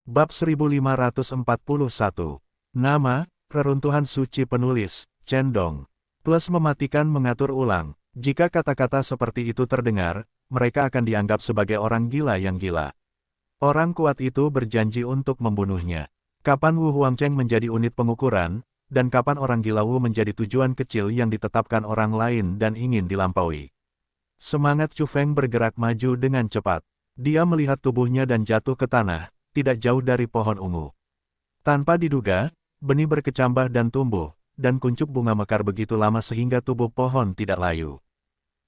Bab 1541. Nama, Reruntuhan Suci Penulis, Chen Dong. Plus mematikan mengatur ulang. Jika kata-kata seperti itu terdengar, mereka akan dianggap sebagai orang gila yang gila. Orang kuat itu berjanji untuk membunuhnya. Kapan Wu Huangcheng menjadi unit pengukuran, dan kapan orang gila Wu menjadi tujuan kecil yang ditetapkan orang lain dan ingin dilampaui. Semangat Chu Feng bergerak maju dengan cepat. Dia melihat tubuhnya dan jatuh ke tanah, tidak jauh dari pohon ungu. Tanpa diduga, benih berkecambah dan tumbuh, dan kuncup bunga mekar begitu lama sehingga tubuh pohon tidak layu.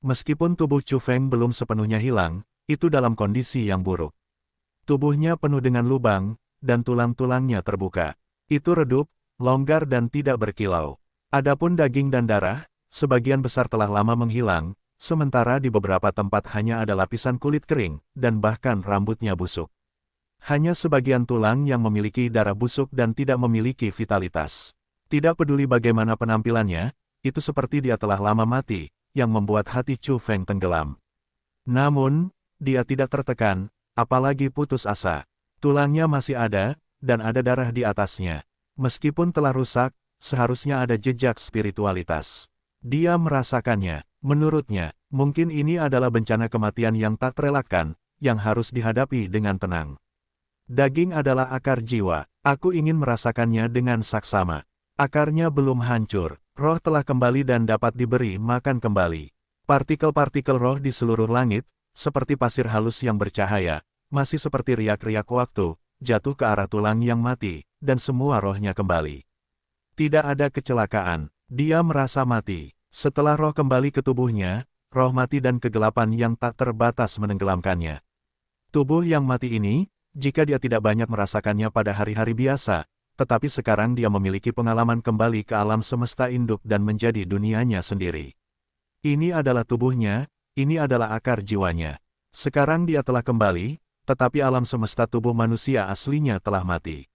Meskipun tubuh Chu Feng belum sepenuhnya hilang, itu dalam kondisi yang buruk. Tubuhnya penuh dengan lubang, dan tulang-tulangnya terbuka. Itu redup, longgar dan tidak berkilau. Adapun daging dan darah, sebagian besar telah lama menghilang, sementara di beberapa tempat hanya ada lapisan kulit kering, dan bahkan rambutnya busuk. Hanya sebagian tulang yang memiliki darah busuk dan tidak memiliki vitalitas. Tidak peduli bagaimana penampilannya, itu seperti dia telah lama mati, yang membuat hati Chu Feng tenggelam. Namun, dia tidak tertekan, apalagi putus asa. Tulangnya masih ada, dan ada darah di atasnya. Meskipun telah rusak, seharusnya ada jejak spiritualitas. Dia merasakannya. Menurutnya, mungkin ini adalah bencana kematian yang tak terelakkan, yang harus dihadapi dengan tenang. Daging adalah akar jiwa. Aku ingin merasakannya dengan saksama. Akarnya belum hancur. Roh telah kembali dan dapat diberi makan kembali. Partikel-partikel roh di seluruh langit, seperti pasir halus yang bercahaya, masih seperti riak-riak waktu, jatuh ke arah tulang yang mati, dan semua rohnya kembali. Tidak ada kecelakaan. Dia merasa mati. Setelah roh kembali ke tubuhnya, roh mati dan kegelapan yang tak terbatas menenggelamkannya. Tubuh yang mati ini, jika dia tidak banyak merasakannya pada hari-hari biasa, tetapi sekarang dia memiliki pengalaman kembali ke alam semesta induk dan menjadi dunianya sendiri. Ini adalah tubuhnya, ini adalah akar jiwanya. Sekarang dia telah kembali, tetapi alam semesta tubuh manusia aslinya telah mati.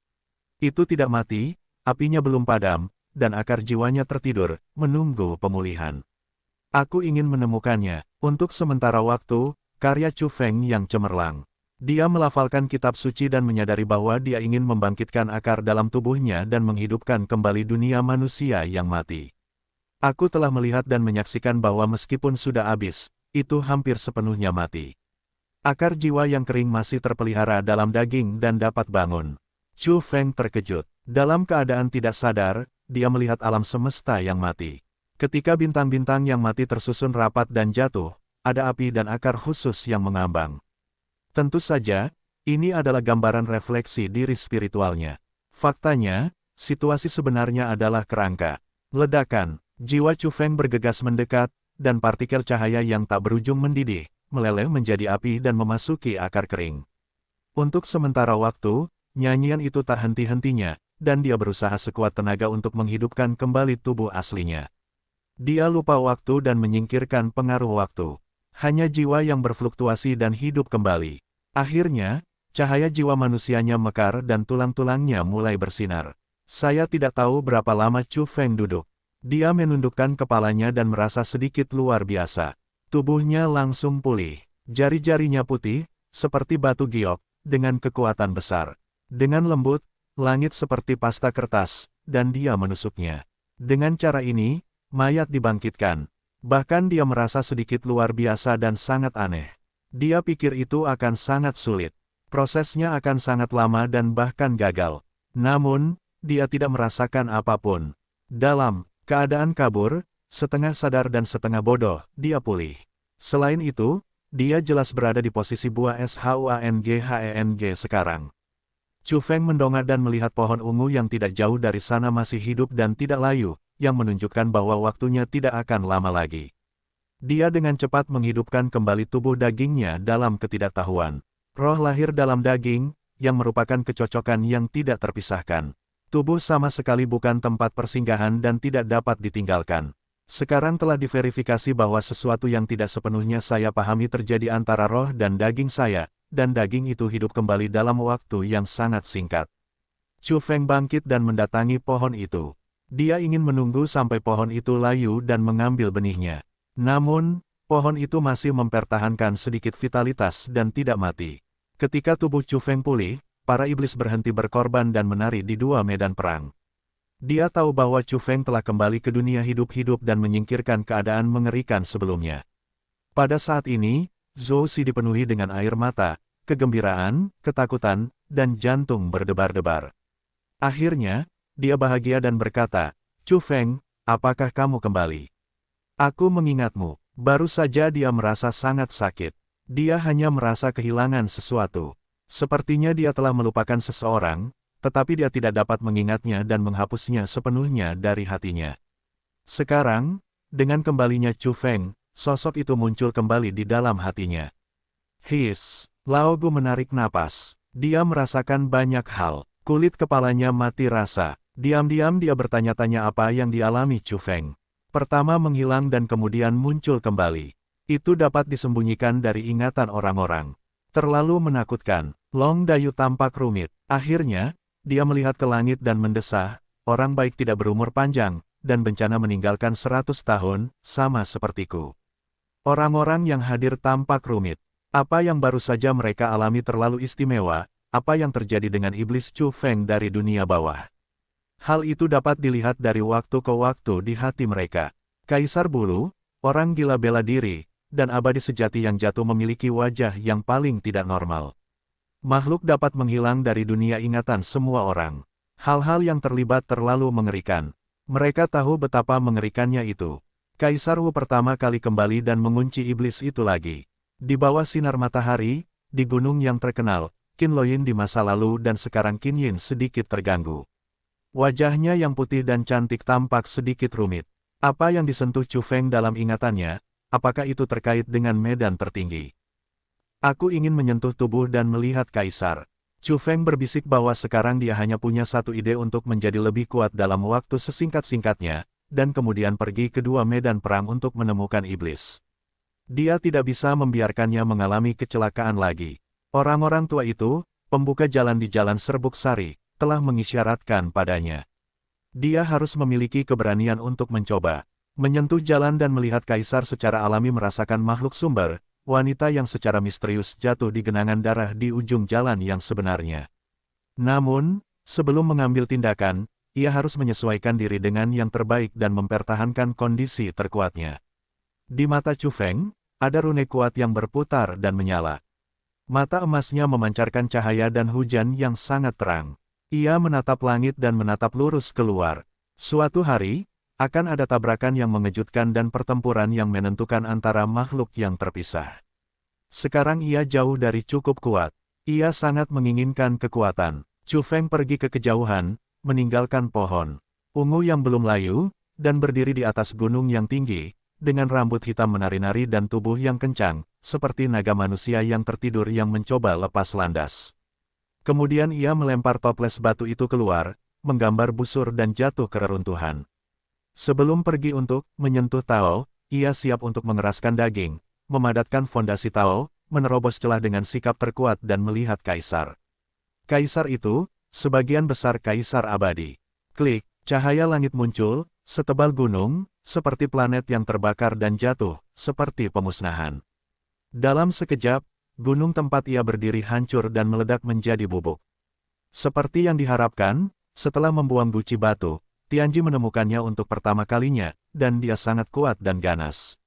Itu tidak mati, apinya belum padam, dan akar jiwanya tertidur, menunggu pemulihan. Aku ingin menemukannya. Untuk sementara waktu, karya Chu Feng yang cemerlang. Dia melafalkan kitab suci dan menyadari bahwa dia ingin membangkitkan akar dalam tubuhnya dan menghidupkan kembali dunia manusia yang mati. Aku telah melihat dan menyaksikan bahwa meskipun sudah habis, itu hampir sepenuhnya mati. Akar jiwa yang kering masih terpelihara dalam daging dan dapat bangun. Chu Feng terkejut. Dalam keadaan tidak sadar, dia melihat alam semesta yang mati. Ketika bintang-bintang yang mati tersusun rapat dan jatuh, ada api dan akar khusus yang mengambang. Tentu saja, ini adalah gambaran refleksi diri spiritualnya. Faktanya, situasi sebenarnya adalah kerangka. Ledakan, jiwa Chu Feng bergegas mendekat, dan partikel cahaya yang tak berujung mendidih, meleleh menjadi api dan memasuki akar kering. Untuk sementara waktu, nyanyian itu tak henti-hentinya, dan dia berusaha sekuat tenaga untuk menghidupkan kembali tubuh aslinya. Dia lupa waktu dan menyingkirkan pengaruh waktu. Hanya jiwa yang berfluktuasi dan hidup kembali. Akhirnya, cahaya jiwa manusianya mekar dan tulang-tulangnya mulai bersinar. Saya tidak tahu berapa lama Chu Feng duduk. Dia menundukkan kepalanya dan merasa sedikit luar biasa. Tubuhnya langsung pulih. Jari-jarinya putih, seperti batu giok, dengan kekuatan besar. Dengan lembut, langit seperti pasta kertas, dan dia menusuknya. Dengan cara ini, mayat dibangkitkan. Bahkan dia merasa sedikit luar biasa dan sangat aneh. Dia pikir itu akan sangat sulit. Prosesnya akan sangat lama dan bahkan gagal. Namun, dia tidak merasakan apapun. Dalam keadaan kabur, setengah sadar dan setengah bodoh, dia pulih. Selain itu, dia jelas berada di posisi buah SHUANGHENG sekarang. Chu Feng mendongak dan melihat pohon ungu yang tidak jauh dari sana masih hidup dan tidak layu, yang menunjukkan bahwa waktunya tidak akan lama lagi. Dia dengan cepat menghidupkan kembali tubuh dagingnya dalam ketidaktahuan. Roh lahir dalam daging, yang merupakan kecocokan yang tidak terpisahkan. Tubuh sama sekali bukan tempat persinggahan dan tidak dapat ditinggalkan. Sekarang telah diverifikasi bahwa sesuatu yang tidak sepenuhnya saya pahami terjadi antara roh dan daging saya, dan daging itu hidup kembali dalam waktu yang sangat singkat. Chu Feng bangkit dan mendatangi pohon itu. Dia ingin menunggu sampai pohon itu layu dan mengambil benihnya. Namun, pohon itu masih mempertahankan sedikit vitalitas dan tidak mati. Ketika tubuh Chu Feng pulih, para iblis berhenti berkorban dan menari di dua medan perang. Dia tahu bahwa Chu Feng telah kembali ke dunia hidup-hidup dan menyingkirkan keadaan mengerikan sebelumnya. Pada saat ini, Zhou Xi dipenuhi dengan air mata, kegembiraan, ketakutan, dan jantung berdebar-debar. Akhirnya, dia bahagia dan berkata, "Chu Feng, apakah kamu kembali? Aku mengingatmu." Baru saja dia merasa sangat sakit. Dia hanya merasa kehilangan sesuatu. Sepertinya dia telah melupakan seseorang, tetapi dia tidak dapat mengingatnya dan menghapusnya sepenuhnya dari hatinya. Sekarang, dengan kembalinya Chu Feng, sosok itu muncul kembali di dalam hatinya. Lao Gu menarik napas. Dia merasakan banyak hal. Kulit kepalanya mati rasa. Diam-diam dia bertanya-tanya apa yang dialami Chu Feng. Pertama menghilang dan kemudian muncul kembali. Itu dapat disembunyikan dari ingatan orang-orang. Terlalu menakutkan. Long Dayu tampak rumit. Akhirnya, dia melihat ke langit dan mendesah, "Orang baik tidak berumur panjang, dan bencana meninggalkan 100 tahun, sama sepertiku." Orang-orang yang hadir tampak rumit. Apa yang baru saja mereka alami terlalu istimewa, apa yang terjadi dengan iblis Chu Feng dari dunia bawah. Hal itu dapat dilihat dari waktu ke waktu di hati mereka. Kaisar Bulu, orang gila bela diri, dan abadi sejati yang jatuh memiliki wajah yang paling tidak normal. Makhluk dapat menghilang dari dunia ingatan semua orang. Hal-hal yang terlibat terlalu mengerikan. Mereka tahu betapa mengerikannya itu. Kaisar Wu pertama kali kembali dan mengunci iblis itu lagi. Di bawah sinar matahari, di gunung yang terkenal, Qin Loyin di masa lalu dan sekarang Qin Yin sedikit terganggu. Wajahnya yang putih dan cantik tampak sedikit rumit. Apa yang disentuh Chu Feng dalam ingatannya, apakah itu terkait dengan medan tertinggi? "Aku ingin menyentuh tubuh dan melihat Kaisar." Chu Feng berbisik bahwa sekarang dia hanya punya satu ide untuk menjadi lebih kuat dalam waktu sesingkat-singkatnya, dan kemudian pergi ke dua medan perang untuk menemukan iblis. Dia tidak bisa membiarkannya mengalami kecelakaan lagi. Orang-orang tua itu, pembuka jalan di Jalan Serbuk Sari, telah mengisyaratkan padanya. Dia harus memiliki keberanian untuk mencoba, menyentuh jalan dan melihat Kaisar secara alami merasakan makhluk sumber, wanita yang secara misterius jatuh di genangan darah di ujung jalan yang sebenarnya. Namun, sebelum mengambil tindakan, ia harus menyesuaikan diri dengan yang terbaik dan mempertahankan kondisi terkuatnya. Di mata Chu Feng, ada rune kuat yang berputar dan menyala. Mata emasnya memancarkan cahaya dan hujan yang sangat terang. Ia menatap langit dan menatap lurus keluar. Suatu hari, akan ada tabrakan yang mengejutkan dan pertempuran yang menentukan antara makhluk yang terpisah. Sekarang ia jauh dari cukup kuat. Ia sangat menginginkan kekuatan. Chu Feng pergi ke kejauhan, meninggalkan pohon ungu yang belum layu, dan berdiri di atas gunung yang tinggi, dengan rambut hitam menari-nari dan tubuh yang kencang, seperti naga manusia yang tertidur yang mencoba lepas landas. Kemudian ia melempar toples batu itu keluar, menggambar busur dan jatuh ke reruntuhan. Sebelum pergi untuk menyentuh Tao, ia siap untuk mengeraskan daging, memadatkan fondasi Tao, menerobos celah dengan sikap terkuat dan melihat Kaisar. Kaisar itu, sebagian besar Kaisar abadi. Klik, cahaya langit muncul, setebal gunung, seperti planet yang terbakar dan jatuh, seperti pemusnahan. Dalam sekejap, gunung tempat ia berdiri hancur dan meledak menjadi bubuk. Seperti yang diharapkan, setelah membuang guci batu, Tianji menemukannya untuk pertama kalinya, dan dia sangat kuat dan ganas.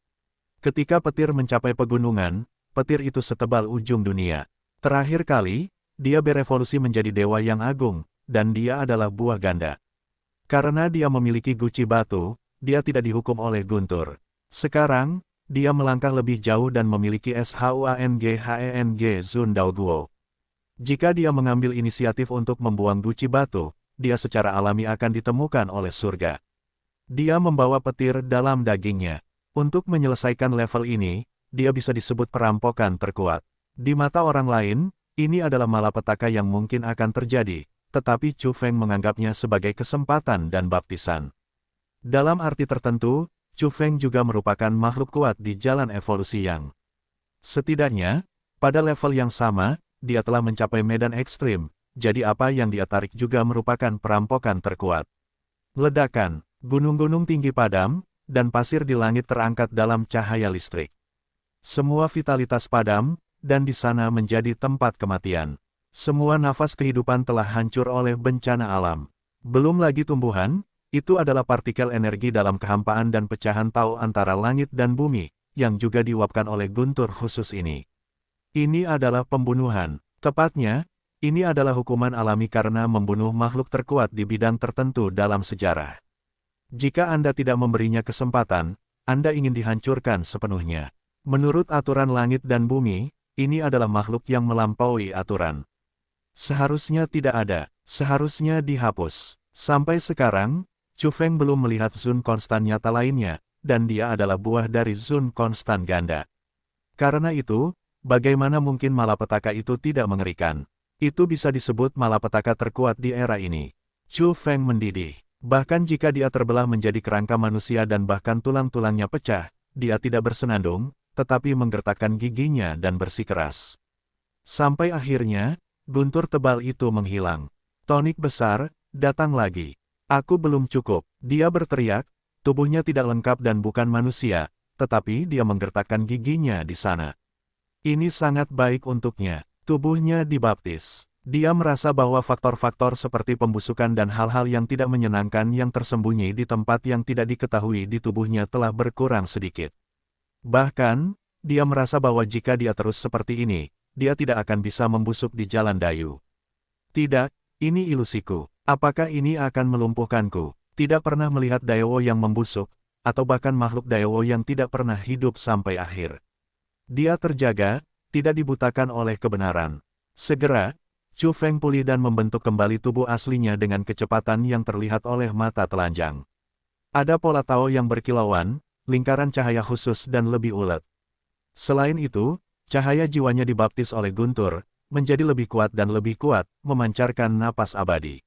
Ketika petir mencapai pegunungan, petir itu setebal ujung dunia. Terakhir kali, dia berevolusi menjadi dewa yang agung, dan dia adalah buah ganda. Karena dia memiliki guci batu, dia tidak dihukum oleh Guntur. Sekarang, dia melangkah lebih jauh dan memiliki SHUANG Zun Dao Guo. Jika dia mengambil inisiatif untuk membuang guci batu, dia secara alami akan ditemukan oleh surga. Dia membawa petir dalam dagingnya. Untuk menyelesaikan level ini, dia bisa disebut perampokan terkuat. Di mata orang lain, ini adalah malapetaka yang mungkin akan terjadi, tetapi Chu Feng menganggapnya sebagai kesempatan dan baptisan. Dalam arti tertentu, Chu Feng juga merupakan makhluk kuat di jalan evolusi yang. Setidaknya, pada level yang sama, dia telah mencapai medan ekstrim, jadi apa yang dia tarik juga merupakan perampokan terkuat. Ledakan, gunung-gunung tinggi padam, dan pasir di langit terangkat dalam cahaya listrik. Semua vitalitas padam, dan di sana menjadi tempat kematian. Semua nafas kehidupan telah hancur oleh bencana alam. Belum lagi tumbuhan, itu adalah partikel energi dalam kehampaan dan pecahan tau antara langit dan bumi, yang juga diuapkan oleh guntur khusus ini. Ini adalah pembunuhan. Tepatnya, ini adalah hukuman alami karena membunuh makhluk terkuat di bidang tertentu dalam sejarah. Jika Anda tidak memberinya kesempatan, Anda ingin dihancurkan sepenuhnya. Menurut aturan langit dan bumi, ini adalah makhluk yang melampaui aturan. Seharusnya tidak ada, seharusnya dihapus. Sampai sekarang, Chu Feng belum melihat Zun konstan nyata lainnya, dan dia adalah buah dari Zun konstan ganda. Karena itu, bagaimana mungkin malapetaka itu tidak mengerikan? Itu bisa disebut malapetaka terkuat di era ini. Chu Feng mendidih. Bahkan jika dia terbelah menjadi kerangka manusia dan bahkan tulang-tulangnya pecah, dia tidak bersenandung, tetapi menggertakkan giginya dan bersikeras. Sampai akhirnya, guntur tebal itu menghilang. Tonik besar, datang lagi. Aku belum cukup. Dia berteriak, tubuhnya tidak lengkap dan bukan manusia, tetapi dia menggertakkan giginya di sana. Ini sangat baik untuknya. Tubuhnya dibaptis. Dia merasa bahwa faktor-faktor seperti pembusukan dan hal-hal yang tidak menyenangkan yang tersembunyi di tempat yang tidak diketahui di tubuhnya telah berkurang sedikit. Bahkan, dia merasa bahwa jika dia terus seperti ini, dia tidak akan bisa membusuk di jalan Dayu. Tidak, ini ilusiku. Apakah ini akan melumpuhkanku? Tidak pernah melihat Daewo yang membusuk, atau bahkan makhluk Daewo yang tidak pernah hidup sampai akhir. Dia terjaga, tidak dibutakan oleh kebenaran. Segera, Chu Feng pulih dan membentuk kembali tubuh aslinya dengan kecepatan yang terlihat oleh mata telanjang. Ada pola tao yang berkilauan, lingkaran cahaya khusus dan lebih ulet. Selain itu, cahaya jiwanya dibaptis oleh guntur, menjadi lebih kuat dan lebih kuat, memancarkan napas abadi.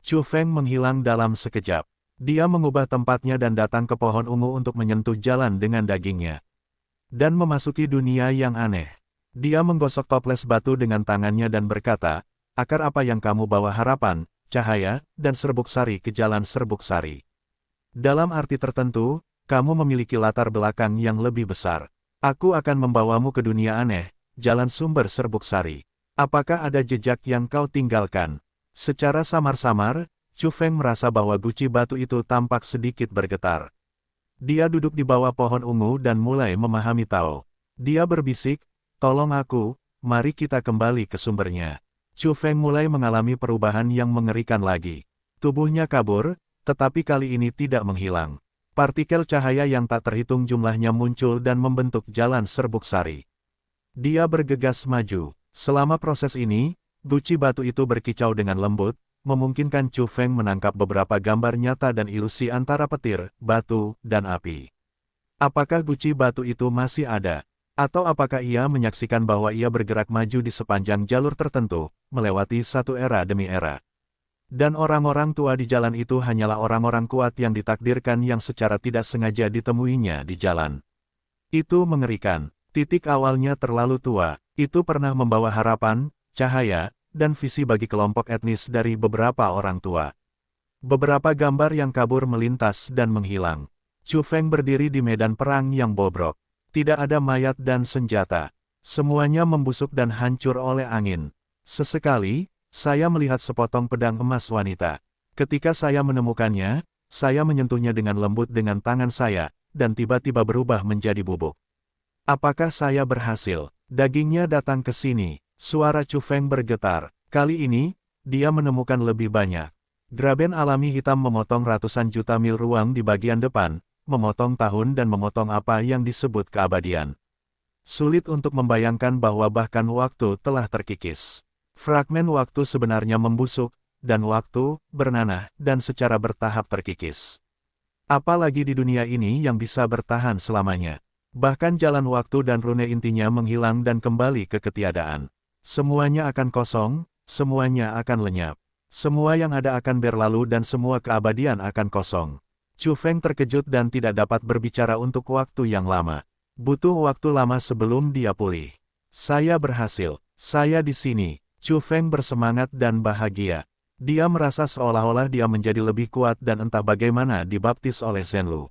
Chu Feng menghilang dalam sekejap. Dia mengubah tempatnya dan datang ke pohon ungu untuk menyentuh jalan dengan dagingnya. Dan memasuki dunia yang aneh. Dia menggosok toples batu dengan tangannya dan berkata, akar apa yang kamu bawa harapan, cahaya, dan serbuk sari ke jalan serbuk sari. Dalam arti tertentu, kamu memiliki latar belakang yang lebih besar. Aku akan membawamu ke dunia aneh, jalan sumber serbuk sari. Apakah ada jejak yang kau tinggalkan? Secara samar-samar, Chu Feng merasa bahwa guci batu itu tampak sedikit bergetar. Dia duduk di bawah pohon ungu dan mulai memahami Tao. Dia berbisik, tolong aku, mari kita kembali ke sumbernya. Chu Feng mulai mengalami perubahan yang mengerikan lagi. Tubuhnya kabur, tetapi kali ini tidak menghilang. Partikel cahaya yang tak terhitung jumlahnya muncul dan membentuk jalan serbuk sari. Dia bergegas maju. Selama proses ini, guci batu itu berkicau dengan lembut, memungkinkan Chu Feng menangkap beberapa gambar nyata dan ilusi antara petir, batu, dan api. Apakah guci batu itu masih ada? Atau apakah ia menyaksikan bahwa ia bergerak maju di sepanjang jalur tertentu, melewati satu era demi era? Dan orang-orang tua di jalan itu hanyalah orang-orang kuat yang ditakdirkan yang secara tidak sengaja ditemuinya di jalan. Itu mengerikan. Titik awalnya terlalu tua. Itu pernah membawa harapan, cahaya, dan visi bagi kelompok etnis dari beberapa orang tua. Beberapa gambar yang kabur melintas dan menghilang. Chu Feng berdiri di medan perang yang bobrok. Tidak ada mayat dan senjata. Semuanya membusuk dan hancur oleh angin. Sesekali, saya melihat sepotong pedang emas wanita. Ketika saya menemukannya, saya menyentuhnya dengan lembut dengan tangan saya, dan tiba-tiba berubah menjadi bubuk. Apakah saya berhasil? Dagingnya datang ke sini. Suara Chu Feng bergetar. Kali ini, dia menemukan lebih banyak. Graben alami hitam memotong ratusan juta mil ruang di bagian depan, memotong tahun dan memotong apa yang disebut keabadian. Sulit untuk membayangkan bahwa bahkan waktu telah terkikis. Fragmen waktu sebenarnya membusuk, dan waktu, bernanah, dan secara bertahap terkikis. Apalagi di dunia ini yang bisa bertahan selamanya. Bahkan jalan waktu dan rune intinya menghilang dan kembali ke ketiadaan. Semuanya akan kosong, semuanya akan lenyap. Semua yang ada akan berlalu dan semua keabadian akan kosong. Chu Feng terkejut dan tidak dapat berbicara untuk waktu yang lama. Butuh waktu lama sebelum dia pulih. Saya berhasil. Saya di sini. Chu Feng bersemangat dan bahagia. Dia merasa seolah-olah dia menjadi lebih kuat dan entah bagaimana dibaptis oleh Zhenlu.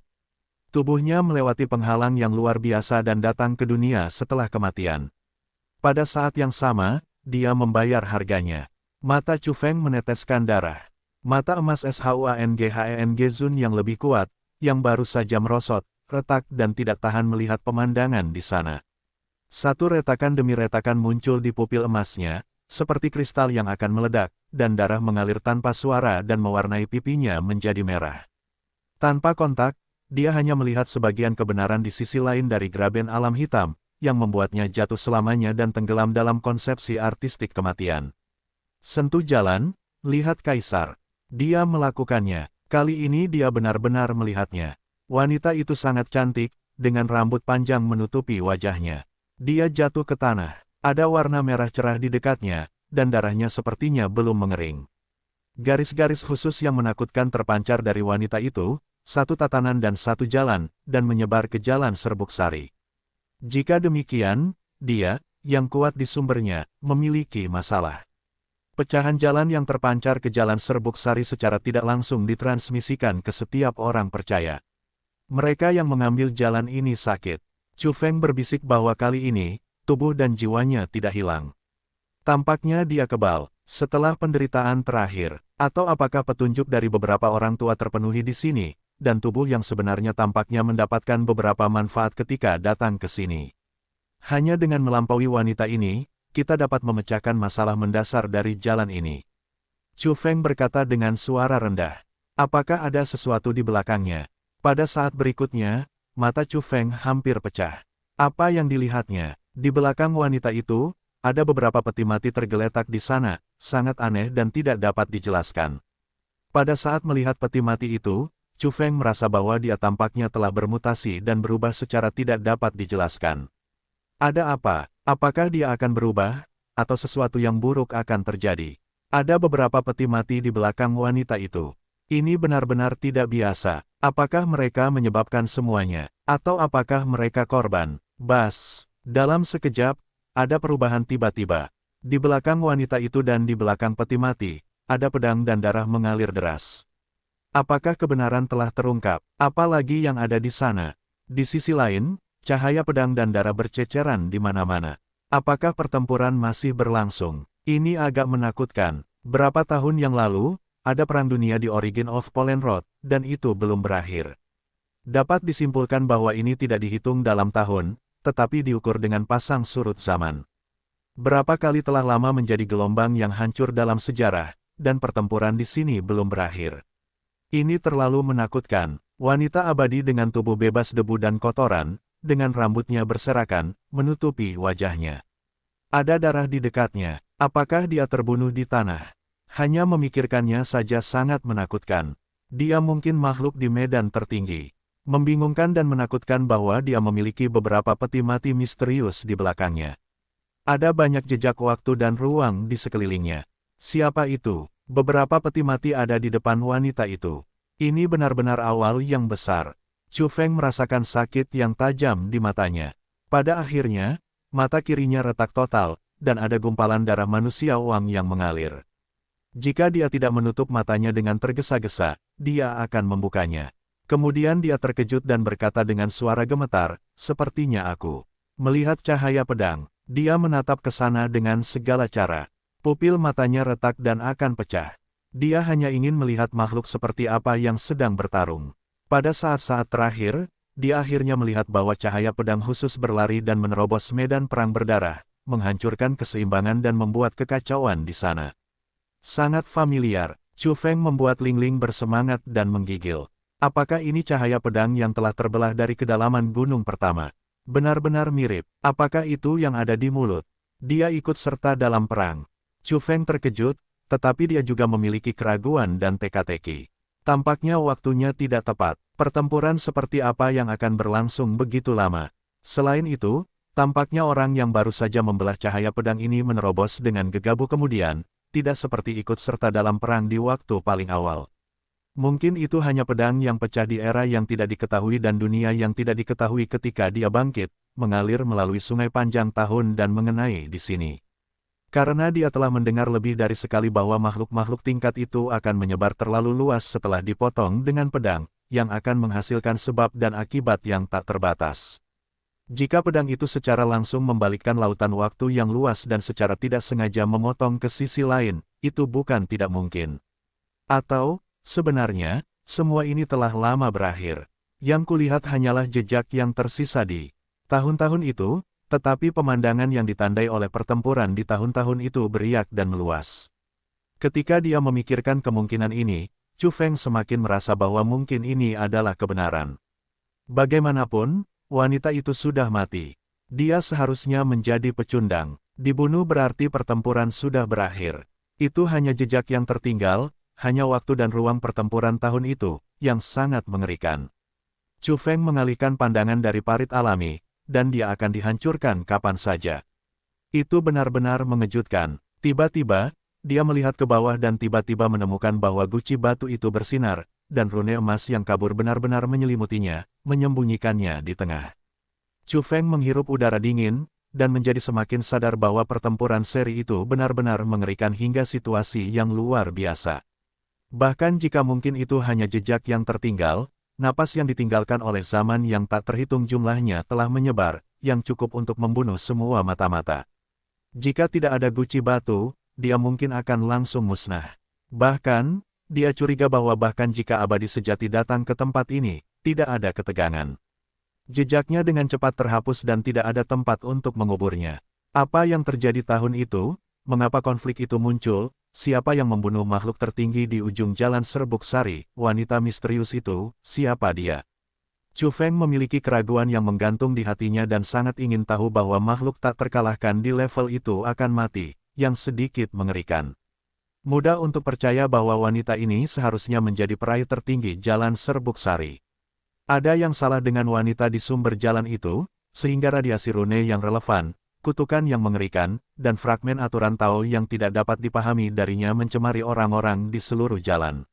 Tubuhnya melewati penghalang yang luar biasa dan datang ke dunia setelah kematian. Pada saat yang sama, dia membayar harganya. Mata Chu Feng meneteskan darah. Mata emas Shuanggheng Zun yang lebih kuat, yang baru saja merosot, retak dan tidak tahan melihat pemandangan di sana. Satu retakan demi retakan muncul di pupil emasnya, seperti kristal yang akan meledak, dan darah mengalir tanpa suara dan mewarnai pipinya menjadi merah. Tanpa kontak, dia hanya melihat sebagian kebenaran di sisi lain dari graben alam hitam, yang membuatnya jatuh selamanya dan tenggelam dalam konsepsi artistik kematian. Sentuh jalan, lihat Kaisar. Dia melakukannya. Kali ini dia benar-benar melihatnya. Wanita itu sangat cantik, dengan rambut panjang menutupi wajahnya. Dia jatuh ke tanah. Ada warna merah cerah di dekatnya, dan darahnya sepertinya belum mengering. Garis-garis khusus yang menakutkan terpancar dari wanita itu, satu tatanan dan satu jalan, dan menyebar ke jalan Serbuk Sari. Jika demikian, dia, yang kuat di sumbernya, memiliki masalah. Pecahan jalan yang terpancar ke jalan Serbuk Sari secara tidak langsung ditransmisikan ke setiap orang percaya. Mereka yang mengambil jalan ini sakit. Chu Feng berbisik bahwa kali ini, tubuh dan jiwanya tidak hilang. Tampaknya dia kebal, setelah penderitaan terakhir, atau apakah petunjuk dari beberapa orang tua terpenuhi di sini, dan tubuh yang sebenarnya tampaknya mendapatkan beberapa manfaat ketika datang ke sini. Hanya dengan melampaui wanita ini, kita dapat memecahkan masalah mendasar dari jalan ini. Chu Feng berkata dengan suara rendah. Apakah ada sesuatu di belakangnya? Pada saat berikutnya, mata Chu Feng hampir pecah. Apa yang dilihatnya? Di belakang wanita itu, ada beberapa peti mati tergeletak di sana, sangat aneh dan tidak dapat dijelaskan. Pada saat melihat peti mati itu, Chu Feng merasa bahwa dia tampaknya telah bermutasi dan berubah secara tidak dapat dijelaskan. Ada apa? Apakah dia akan berubah? Atau sesuatu yang buruk akan terjadi? Ada beberapa peti mati di belakang wanita itu. Ini benar-benar tidak biasa. Apakah mereka menyebabkan semuanya? Atau apakah mereka korban? Bas! Dalam sekejap, ada perubahan tiba-tiba. Di belakang wanita itu dan di belakang peti mati, ada pedang dan darah mengalir deras. Apakah kebenaran telah terungkap? Apalagi yang ada di sana? Di sisi lain, cahaya pedang dan darah berceceran di mana-mana. Apakah pertempuran masih berlangsung? Ini agak menakutkan. Berapa tahun yang lalu, ada perang dunia di Origin of Polenrod, dan itu belum berakhir. Dapat disimpulkan bahwa ini tidak dihitung dalam tahun, tetapi diukur dengan pasang surut zaman. Berapa kali telah lama menjadi gelombang yang hancur dalam sejarah, dan pertempuran di sini belum berakhir. Ini terlalu menakutkan. Wanita abadi dengan tubuh bebas debu dan kotoran, dengan rambutnya berserakan, menutupi wajahnya. Ada darah di dekatnya. Apakah dia terbunuh di tanah? Hanya memikirkannya saja sangat menakutkan. Dia mungkin makhluk di medan tertinggi. Membingungkan dan menakutkan bahwa dia memiliki beberapa peti mati misterius di belakangnya. Ada banyak jejak waktu dan ruang di sekelilingnya. Siapa itu? Beberapa peti mati ada di depan wanita itu. Ini benar-benar awal yang besar. Chu Feng merasakan sakit yang tajam di matanya. Pada akhirnya, mata kirinya retak total, dan ada gumpalan darah manusia Wang yang mengalir. Jika dia tidak menutup matanya dengan tergesa-gesa, dia akan membukanya. Kemudian dia terkejut dan berkata dengan suara gemetar, "Sepertinya aku melihat cahaya pedang." Dia menatap ke sana dengan segala cara. Pupil matanya retak dan akan pecah. Dia hanya ingin melihat makhluk seperti apa yang sedang bertarung. Pada saat-saat terakhir, dia akhirnya melihat bahwa cahaya pedang khusus berlari dan menerobos medan perang berdarah, menghancurkan keseimbangan dan membuat kekacauan di sana. Sangat familiar, Chu Feng membuat Ling Ling bersemangat dan menggigil. Apakah ini cahaya pedang yang telah terbelah dari kedalaman gunung pertama? Benar-benar mirip. Apakah itu yang ada di mulut? Dia ikut serta dalam perang. Chu Feng terkejut, tetapi dia juga memiliki keraguan dan teka-teki. Tampaknya waktunya tidak tepat. Pertempuran seperti apa yang akan berlangsung begitu lama? Selain itu, tampaknya orang yang baru saja membelah cahaya pedang ini menerobos dengan gegabah kemudian, tidak seperti ikut serta dalam perang di waktu paling awal. Mungkin itu hanya pedang yang pecah di era yang tidak diketahui dan dunia yang tidak diketahui ketika dia bangkit, mengalir melalui sungai panjang tahun dan mengenai di sini. Karena dia telah mendengar lebih dari sekali bahwa makhluk-makhluk tingkat itu akan menyebar terlalu luas setelah dipotong dengan pedang, yang akan menghasilkan sebab dan akibat yang tak terbatas. Jika pedang itu secara langsung membalikkan lautan waktu yang luas dan secara tidak sengaja memotong ke sisi lain, itu bukan tidak mungkin. Atau, sebenarnya, semua ini telah lama berakhir. Yang kulihat hanyalah jejak yang tersisa di tahun-tahun itu, tetapi pemandangan yang ditandai oleh pertempuran di tahun-tahun itu beriak dan meluas. Ketika dia memikirkan kemungkinan ini, Chu Feng semakin merasa bahwa mungkin ini adalah kebenaran. Bagaimanapun, wanita itu sudah mati. Dia seharusnya menjadi pecundang. Dibunuh berarti pertempuran sudah berakhir. Itu hanya jejak yang tertinggal, hanya waktu dan ruang pertempuran tahun itu, yang sangat mengerikan. Chu Feng mengalihkan pandangan dari parit alami, dan dia akan dihancurkan kapan saja. Itu benar-benar mengejutkan. Tiba-tiba, dia melihat ke bawah dan tiba-tiba menemukan bahwa guci batu itu bersinar, dan rune emas yang kabur benar-benar menyelimutinya, menyembunyikannya di tengah. Chu Feng menghirup udara dingin, dan menjadi semakin sadar bahwa pertempuran seri itu benar-benar mengerikan hingga situasi yang luar biasa. Bahkan jika mungkin itu hanya jejak yang tertinggal, napas yang ditinggalkan oleh zaman yang tak terhitung jumlahnya telah menyebar, yang cukup untuk membunuh semua mata-mata. Jika tidak ada guci batu, dia mungkin akan langsung musnah. Bahkan, dia curiga bahwa bahkan jika abadi sejati datang ke tempat ini, tidak ada ketegangan. Jejaknya dengan cepat terhapus dan tidak ada tempat untuk menguburnya. Apa yang terjadi tahun itu? Mengapa konflik itu muncul? Siapa yang membunuh makhluk tertinggi di ujung jalan Serbuk Sari? Wanita misterius itu, siapa dia? Chu Feng memiliki keraguan yang menggantung di hatinya dan sangat ingin tahu bahwa makhluk tak terkalahkan di level itu akan mati, yang sedikit mengerikan. Mudah untuk percaya bahwa wanita ini seharusnya menjadi peraih tertinggi jalan Serbuk Sari. Ada yang salah dengan wanita di sumber jalan itu, sehingga radiasi rune yang relevan, kutukan yang mengerikan, dan fragmen aturan Tao yang tidak dapat dipahami darinya mencemari orang-orang di seluruh jalan.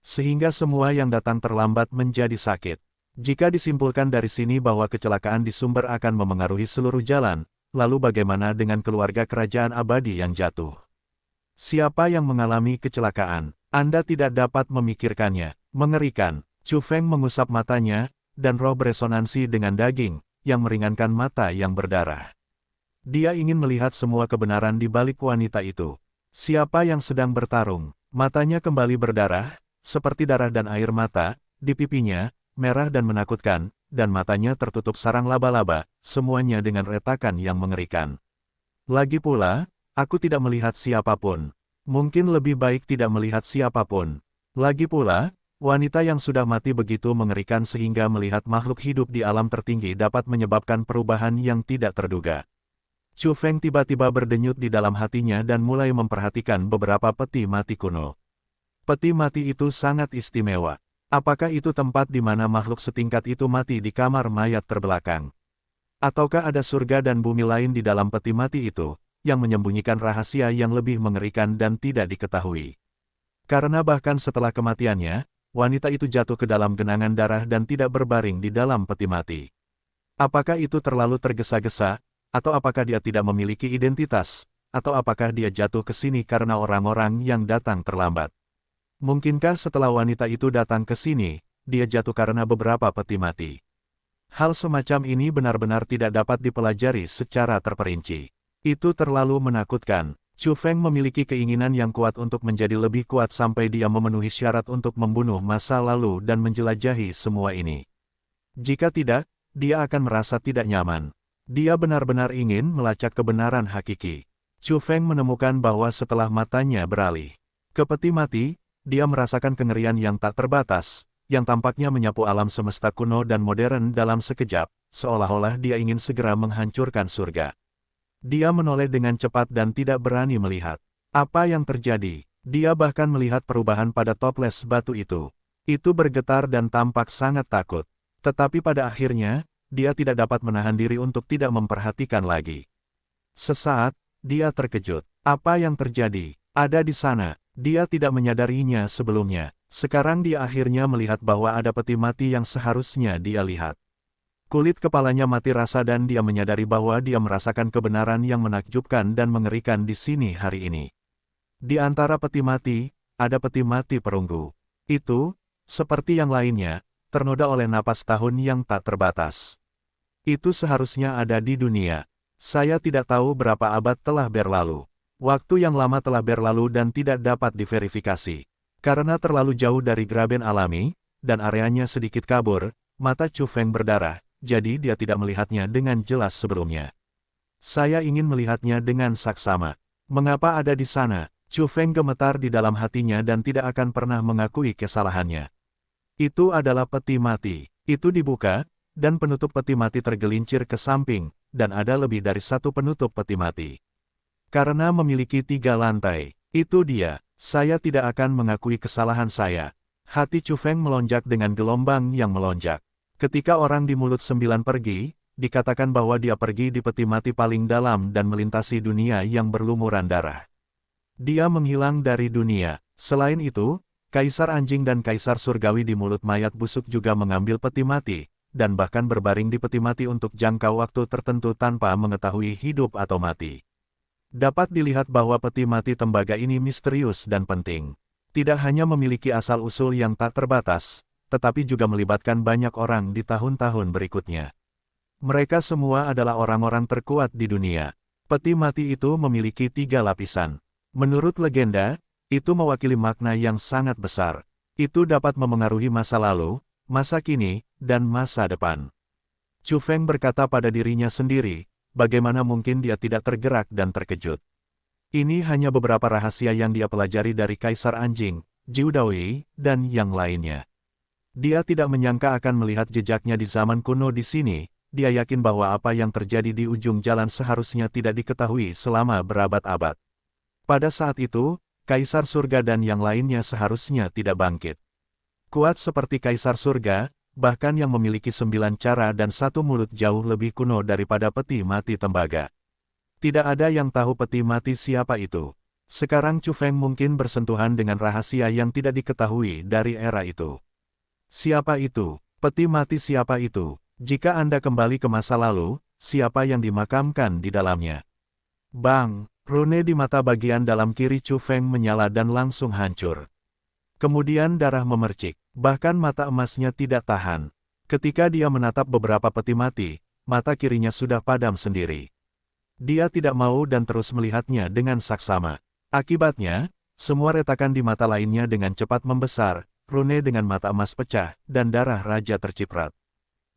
Sehingga semua yang datang terlambat menjadi sakit. Jika disimpulkan dari sini bahwa kecelakaan di sumber akan memengaruhi seluruh jalan, lalu bagaimana dengan keluarga kerajaan abadi yang jatuh? Siapa yang mengalami kecelakaan? Anda tidak dapat memikirkannya. Mengerikan. Chu Feng mengusap matanya, dan roh beresonansi dengan daging, yang meringankan mata yang berdarah. Dia ingin melihat semua kebenaran di balik wanita itu. Siapa yang sedang bertarung? Matanya kembali berdarah, seperti darah dan air mata, di pipinya, merah dan menakutkan, dan matanya tertutup sarang laba-laba, semuanya dengan retakan yang mengerikan. Lagi pula, aku tidak melihat siapapun. Mungkin lebih baik tidak melihat siapapun. Lagi pula, wanita yang sudah mati begitu mengerikan sehingga melihat makhluk hidup di alam tertinggi dapat menyebabkan perubahan yang tidak terduga. Chu Feng tiba-tiba berdenyut di dalam hatinya dan mulai memperhatikan beberapa peti mati kuno. Peti mati itu sangat istimewa. Apakah itu tempat di mana makhluk setingkat itu mati di kamar mayat terbelakang? Ataukah ada surga dan bumi lain di dalam peti mati itu, yang menyembunyikan rahasia yang lebih mengerikan dan tidak diketahui? Karena bahkan setelah kematiannya, wanita itu jatuh ke dalam genangan darah dan tidak berbaring di dalam peti mati. Apakah itu terlalu tergesa-gesa, atau apakah dia tidak memiliki identitas, atau apakah dia jatuh ke sini karena orang-orang yang datang terlambat? Mungkinkah setelah wanita itu datang ke sini, dia jatuh karena beberapa peti mati? Hal semacam ini benar-benar tidak dapat dipelajari secara terperinci. Itu terlalu menakutkan. Chu Feng memiliki keinginan yang kuat untuk menjadi lebih kuat sampai dia memenuhi syarat untuk membunuh masa lalu dan menjelajahi semua ini. Jika tidak, dia akan merasa tidak nyaman. Dia benar-benar ingin melacak kebenaran hakiki. Chu Feng menemukan bahwa setelah matanya beralih ke peti mati, dia merasakan kengerian yang tak terbatas, yang tampaknya menyapu alam semesta kuno dan modern dalam sekejap, seolah-olah dia ingin segera menghancurkan surga. Dia menoleh dengan cepat dan tidak berani melihat apa yang terjadi. Dia bahkan melihat perubahan pada toples batu itu. Itu bergetar dan tampak sangat takut. Tetapi pada akhirnya, dia tidak dapat menahan diri untuk tidak memperhatikan lagi. Sesaat, dia terkejut. Apa yang terjadi? Ada di sana. Dia tidak menyadarinya sebelumnya. Sekarang dia akhirnya melihat bahwa ada peti mati yang seharusnya dia lihat. Kulit kepalanya mati rasa dan dia menyadari bahwa dia merasakan kebenaran yang menakjubkan dan mengerikan di sini hari ini. Di antara peti mati, ada peti mati perunggu. Itu, seperti yang lainnya, ternoda oleh napas tahun yang tak terbatas. Itu seharusnya ada di dunia. Saya tidak tahu berapa abad telah berlalu. Waktu yang lama telah berlalu dan tidak dapat diverifikasi. Karena terlalu jauh dari graben alami, dan areanya sedikit kabur, mata Chu Feng berdarah, jadi dia tidak melihatnya dengan jelas sebelumnya. Saya ingin melihatnya dengan saksama. Mengapa ada di sana? Chu Feng gemetar di dalam hatinya dan tidak akan pernah mengakui kesalahannya. Itu adalah peti mati. Itu dibuka, dan penutup peti mati tergelincir ke samping, dan ada lebih dari satu penutup peti mati. Karena memiliki 3 lantai, itu dia, saya tidak akan mengakui kesalahan saya. Hati Chu Feng melonjak dengan gelombang yang melonjak. Ketika orang di mulut 9 pergi, dikatakan bahwa dia pergi di peti mati paling dalam dan melintasi dunia yang berlumuran darah. Dia menghilang dari dunia. Selain itu, Kaisar Anjing dan Kaisar Surgawi di mulut mayat busuk juga mengambil peti mati, dan bahkan berbaring di peti mati untuk jangka waktu tertentu tanpa mengetahui hidup atau mati. Dapat dilihat bahwa peti mati tembaga ini misterius dan penting. Tidak hanya memiliki asal-usul yang tak terbatas, tetapi juga melibatkan banyak orang di tahun-tahun berikutnya. Mereka semua adalah orang-orang terkuat di dunia. Peti mati itu memiliki 3 lapisan. Menurut legenda, itu mewakili makna yang sangat besar. Itu dapat memengaruhi masa lalu, masa kini, dan masa depan. Chu Feng berkata pada dirinya sendiri, bagaimana mungkin dia tidak tergerak dan terkejut. Ini hanya beberapa rahasia yang dia pelajari dari Kaisar Anjing, Jiu Daoyi, dan yang lainnya. Dia tidak menyangka akan melihat jejaknya di zaman kuno di sini, dia yakin bahwa apa yang terjadi di ujung jalan seharusnya tidak diketahui selama berabad-abad. Pada saat itu, Kaisar Surga dan yang lainnya seharusnya tidak bangkit. Kuat seperti Kaisar Surga, bahkan yang memiliki 9 cara dan 1 mulut jauh lebih kuno daripada peti mati tembaga. Tidak ada yang tahu peti mati siapa itu. Sekarang Chu Feng mungkin bersentuhan dengan rahasia yang tidak diketahui dari era itu. Siapa itu? Peti mati siapa itu? Jika Anda kembali ke masa lalu, siapa yang dimakamkan di dalamnya? Bang! Rune di mata bagian dalam kiri Chu Feng menyala dan langsung hancur. Kemudian darah memercik, bahkan mata emasnya tidak tahan. Ketika dia menatap beberapa peti mati, mata kirinya sudah padam sendiri. Dia tidak mau dan terus melihatnya dengan saksama. Akibatnya, semua retakan di mata lainnya dengan cepat membesar, Rune dengan mata emas pecah, dan darah raja terciprat.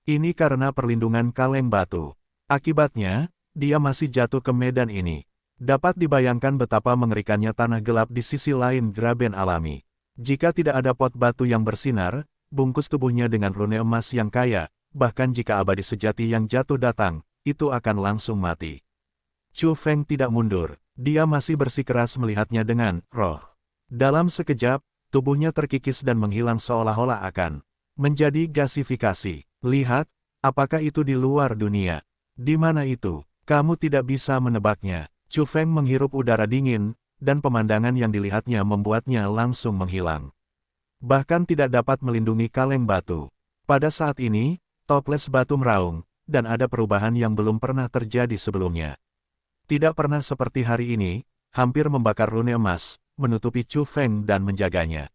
Ini karena perlindungan kaleng batu. Akibatnya, dia masih jatuh ke medan ini. Dapat dibayangkan betapa mengerikannya tanah gelap di sisi lain graben alami. Jika tidak ada pot batu yang bersinar, bungkus tubuhnya dengan rune emas yang kaya, bahkan jika abadi sejati yang jatuh datang, itu akan langsung mati. Chu Feng tidak mundur, dia masih bersikeras melihatnya dengan roh. Dalam sekejap, tubuhnya terkikis dan menghilang seolah-olah akan menjadi gasifikasi. Lihat, apakah itu di luar dunia? Di mana itu? Kamu tidak bisa menebaknya. Chu Feng menghirup udara dingin, dan pemandangan yang dilihatnya membuatnya langsung menghilang. Bahkan tidak dapat melindungi kaleng batu. Pada saat ini, toples batu meraung, dan ada perubahan yang belum pernah terjadi sebelumnya. Tidak pernah seperti hari ini, hampir membakar rune emas, menutupi Chu Feng dan menjaganya.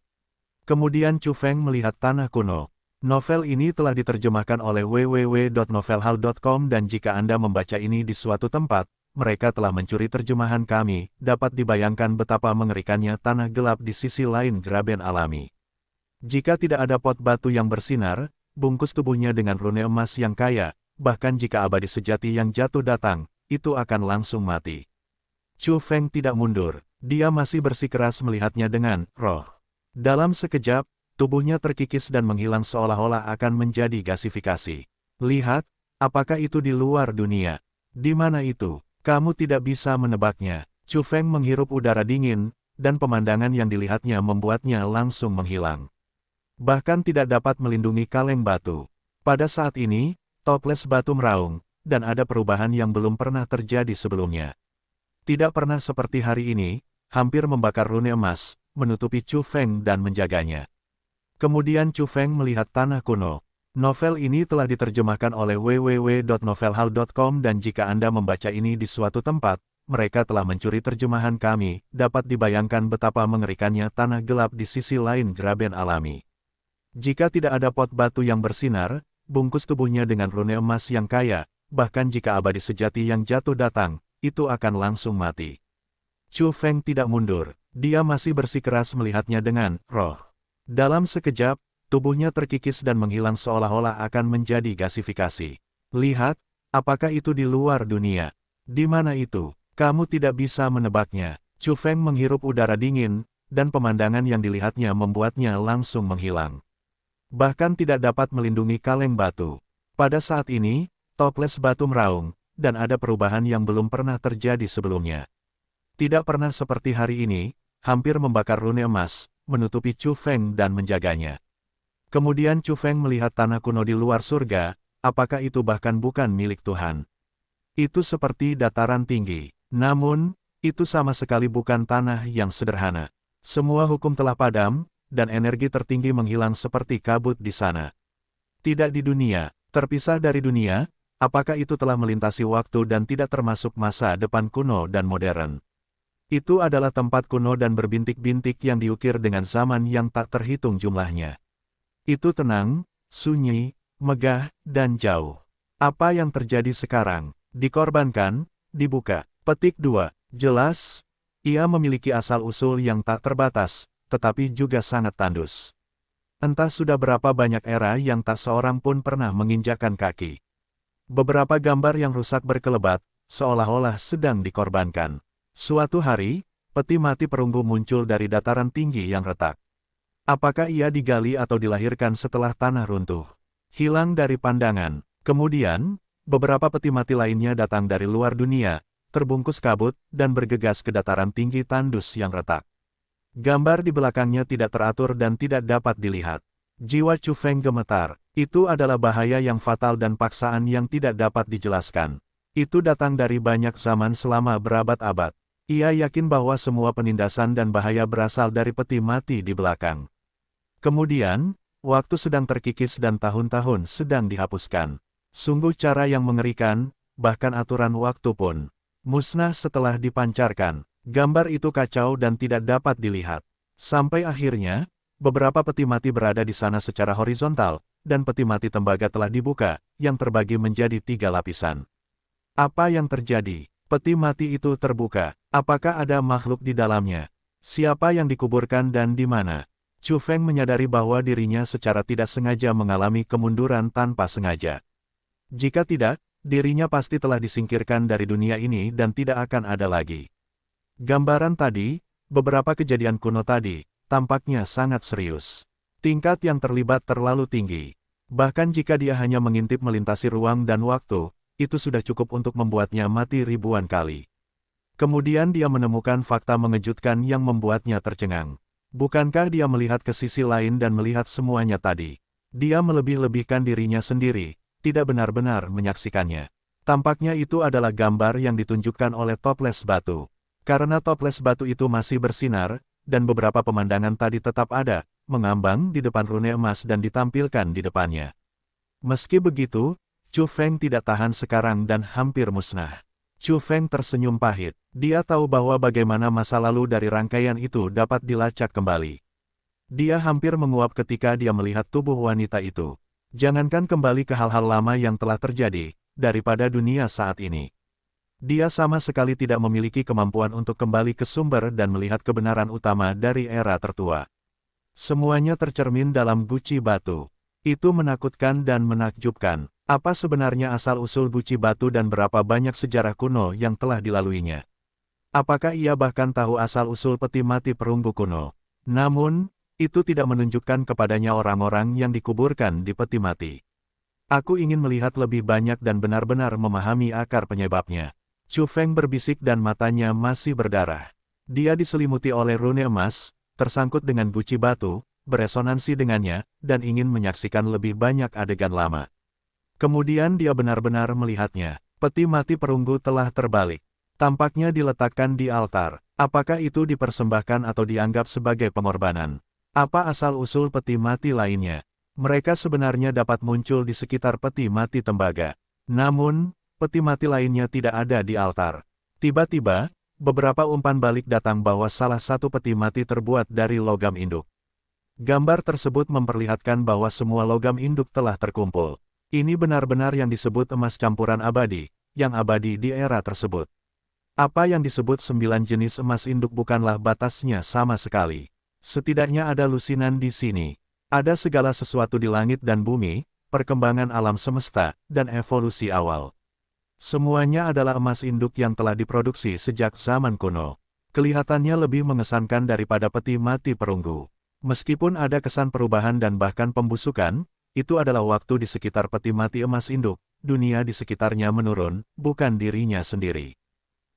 Kemudian Chu Feng melihat tanah kuno. Novel ini telah diterjemahkan oleh www.novelhal.com dan jika Anda membaca ini di suatu tempat, mereka telah mencuri terjemahan kami, dapat dibayangkan betapa mengerikannya tanah gelap di sisi lain graben alami. Jika tidak ada pot batu yang bersinar, bungkus tubuhnya dengan rune emas yang kaya, bahkan jika abadi sejati yang jatuh datang, itu akan langsung mati. Chu Feng tidak mundur, dia masih bersikeras melihatnya dengan roh. Dalam sekejap, tubuhnya terkikis dan menghilang seolah-olah akan menjadi gasifikasi. Lihat, apakah itu di luar dunia? Di mana itu? Kamu tidak bisa menebaknya. Chu Feng menghirup udara dingin, dan pemandangan yang dilihatnya membuatnya langsung menghilang. Bahkan tidak dapat melindungi kaleng batu. Pada saat ini, toples batu meraung, dan ada perubahan yang belum pernah terjadi sebelumnya. Tidak pernah seperti hari ini, hampir membakar rune emas, menutupi Chu Feng dan menjaganya. Kemudian Chu Feng melihat tanah kuno. Novel ini telah diterjemahkan oleh www.novelhal.com dan jika Anda membaca ini di suatu tempat, mereka telah mencuri terjemahan kami, dapat dibayangkan betapa mengerikannya tanah gelap di sisi lain graben alami. Jika tidak ada pot batu yang bersinar, bungkus tubuhnya dengan rune emas yang kaya, bahkan jika abadi sejati yang jatuh datang, itu akan langsung mati. Chu Feng tidak mundur, dia masih bersikeras melihatnya dengan roh. Dalam sekejap, tubuhnya terkikis dan menghilang seolah-olah akan menjadi gasifikasi. Lihat, apakah itu di luar dunia? Di mana itu? Kamu tidak bisa menebaknya. Chu Feng menghirup udara dingin, dan pemandangan yang dilihatnya membuatnya langsung menghilang. Bahkan tidak dapat melindungi kaleng batu. Pada saat ini, toples batu meraung, dan ada perubahan yang belum pernah terjadi sebelumnya. Tidak pernah seperti hari ini, hampir membakar rune emas, menutupi Chu Feng dan menjaganya. Kemudian Chu Feng melihat tanah kuno di luar surga, apakah itu bahkan bukan milik Tuhan? Itu seperti dataran tinggi, namun, itu sama sekali bukan tanah yang sederhana. Semua hukum telah padam, dan energi tertinggi menghilang seperti kabut di sana. Tidak di dunia, terpisah dari dunia, apakah itu telah melintasi waktu dan tidak termasuk masa depan kuno dan modern? Itu adalah tempat kuno dan berbintik-bintik yang diukir dengan zaman yang tak terhitung jumlahnya. Itu tenang, sunyi, megah, dan jauh. Apa yang terjadi sekarang? Dikorbankan, dibuka. Petik 2. Jelas, ia memiliki asal-usul yang tak terbatas, tetapi juga sangat tandus. Entah sudah berapa banyak era yang tak seorang pun pernah menginjakkan kaki. Beberapa gambar yang rusak berkelebat, seolah-olah sedang dikorbankan. Suatu hari, peti mati perunggu muncul dari dataran tinggi yang retak. Apakah ia digali atau dilahirkan setelah tanah runtuh? Hilang dari pandangan. Kemudian, beberapa peti mati lainnya datang dari luar dunia, terbungkus kabut, dan bergegas ke dataran tinggi tandus yang retak. Gambar di belakangnya tidak teratur dan tidak dapat dilihat. Jiwa Chu Feng gemetar. Itu adalah bahaya yang fatal dan paksaan yang tidak dapat dijelaskan. Itu datang dari banyak zaman selama berabad-abad. Ia yakin bahwa semua penindasan dan bahaya berasal dari peti mati di belakang. Kemudian, waktu sedang terkikis dan tahun-tahun sedang dihapuskan. Sungguh cara yang mengerikan, bahkan aturan waktu pun musnah setelah dipancarkan. Gambar itu kacau dan tidak dapat dilihat. Sampai akhirnya, beberapa peti mati berada di sana secara horizontal, dan peti mati tembaga telah dibuka, yang terbagi menjadi 3 lapisan. Apa yang terjadi? Peti mati itu terbuka. Apakah ada makhluk di dalamnya? Siapa yang dikuburkan dan di mana? Chu Feng menyadari bahwa dirinya secara tidak sengaja mengalami kemunduran tanpa sengaja. Jika tidak, dirinya pasti telah disingkirkan dari dunia ini dan tidak akan ada lagi. Gambaran tadi, beberapa kejadian kuno tadi, tampaknya sangat serius. Tingkat yang terlibat terlalu tinggi. Bahkan jika dia hanya mengintip melintasi ruang dan waktu, itu sudah cukup untuk membuatnya mati ribuan kali. Kemudian dia menemukan fakta mengejutkan yang membuatnya tercengang. Bukankah dia melihat ke sisi lain dan melihat semuanya tadi? Dia melebih-lebihkan dirinya sendiri, tidak benar-benar menyaksikannya. Tampaknya itu adalah gambar yang ditunjukkan oleh toples batu. Karena toples batu itu masih bersinar, dan beberapa pemandangan tadi tetap ada, mengambang di depan rune emas dan ditampilkan di depannya. Meski begitu, Chu Feng tidak tahan sekarang dan hampir musnah. Chu Feng tersenyum pahit. Dia tahu bahwa bagaimana masa lalu dari rangkaian itu dapat dilacak kembali. Dia hampir menguap ketika dia melihat tubuh wanita itu. Jangankan kembali ke hal-hal lama yang telah terjadi, daripada dunia saat ini. Dia sama sekali tidak memiliki kemampuan untuk kembali ke sumber dan melihat kebenaran utama dari era tertua. Semuanya tercermin dalam guci batu. Itu menakutkan dan menakjubkan. Apa sebenarnya asal-usul guci batu dan berapa banyak sejarah kuno yang telah dilaluinya? Apakah ia bahkan tahu asal-usul peti mati perunggu kuno? Namun, itu tidak menunjukkan kepadanya orang-orang yang dikuburkan di peti mati. Aku ingin melihat lebih banyak dan benar-benar memahami akar penyebabnya. Chu Feng berbisik dan matanya masih berdarah. Dia diselimuti oleh rune emas, tersangkut dengan guci batu, beresonansi dengannya, dan ingin menyaksikan lebih banyak adegan lama. Kemudian dia benar-benar melihatnya. Peti mati perunggu telah terbalik. Tampaknya diletakkan di altar. Apakah itu dipersembahkan atau dianggap sebagai pengorbanan? Apa asal-usul peti mati lainnya? Mereka sebenarnya dapat muncul di sekitar peti mati tembaga. Namun, peti mati lainnya tidak ada di altar. Tiba-tiba, beberapa umpan balik datang bahwa salah satu peti mati terbuat dari logam induk. Gambar tersebut memperlihatkan bahwa semua logam induk telah terkumpul. Ini benar-benar yang disebut emas campuran abadi, yang abadi di era tersebut. Apa yang disebut 9 jenis emas induk bukanlah batasnya sama sekali. Setidaknya ada lusinan di sini. Ada segala sesuatu di langit dan bumi, perkembangan alam semesta, dan evolusi awal. Semuanya adalah emas induk yang telah diproduksi sejak zaman kuno. Kelihatannya lebih mengesankan daripada peti mati perunggu. Meskipun ada kesan perubahan dan bahkan pembusukan, itu adalah waktu di sekitar peti mati emas induk, dunia di sekitarnya menurun, bukan dirinya sendiri.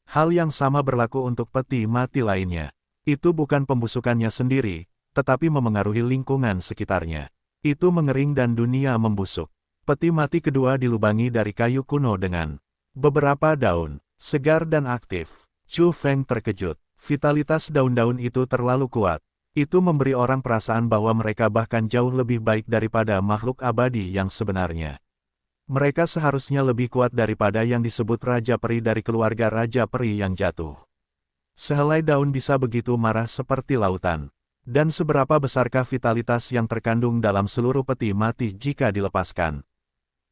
Hal yang sama berlaku untuk peti mati lainnya. Itu bukan pembusukannya sendiri, tetapi memengaruhi lingkungan sekitarnya. Itu mengering dan dunia membusuk. Peti mati kedua dilubangi dari kayu kuno dengan beberapa daun, segar dan aktif. Chu Feng terkejut. Vitalitas daun-daun itu terlalu kuat. Itu memberi orang perasaan bahwa mereka bahkan jauh lebih baik daripada makhluk abadi yang sebenarnya. Mereka seharusnya lebih kuat daripada yang disebut Raja Peri dari keluarga Raja Peri yang jatuh. Sehelai daun bisa begitu marah seperti lautan. Dan seberapa besarkah vitalitas yang terkandung dalam seluruh peti mati jika dilepaskan?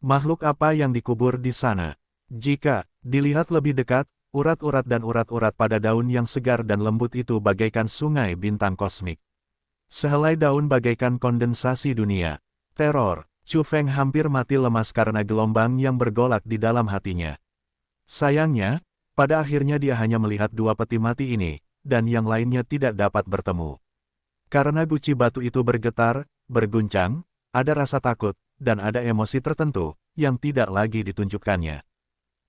Makhluk apa yang dikubur di sana? Jika dilihat lebih dekat, urat-urat dan urat-urat pada daun yang segar dan lembut itu bagaikan sungai bintang kosmik. Sehelai daun bagaikan kondensasi dunia. Teror. Chu Feng hampir mati lemas karena gelombang yang bergolak di dalam hatinya. Sayangnya, pada akhirnya dia hanya melihat dua peti mati ini, dan yang lainnya tidak dapat bertemu. Karena guci batu itu bergetar, berguncang, ada rasa takut, dan ada emosi tertentu, yang tidak lagi ditunjukkannya.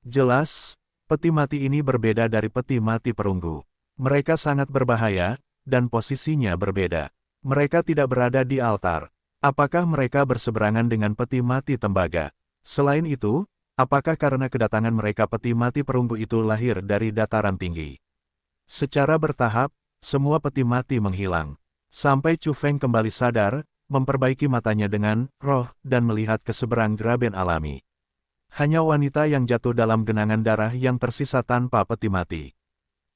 Jelas, peti mati ini berbeda dari peti mati perunggu. Mereka sangat berbahaya, dan posisinya berbeda. Mereka tidak berada di altar. Apakah mereka berseberangan dengan peti mati tembaga? Selain itu, apakah karena kedatangan mereka peti mati perunggu itu lahir dari dataran tinggi? Secara bertahap, semua peti mati menghilang. Sampai Chu Feng kembali sadar, memperbaiki matanya dengan roh, dan melihat ke seberang graben alami. Hanya wanita yang jatuh dalam genangan darah yang tersisa tanpa peti mati.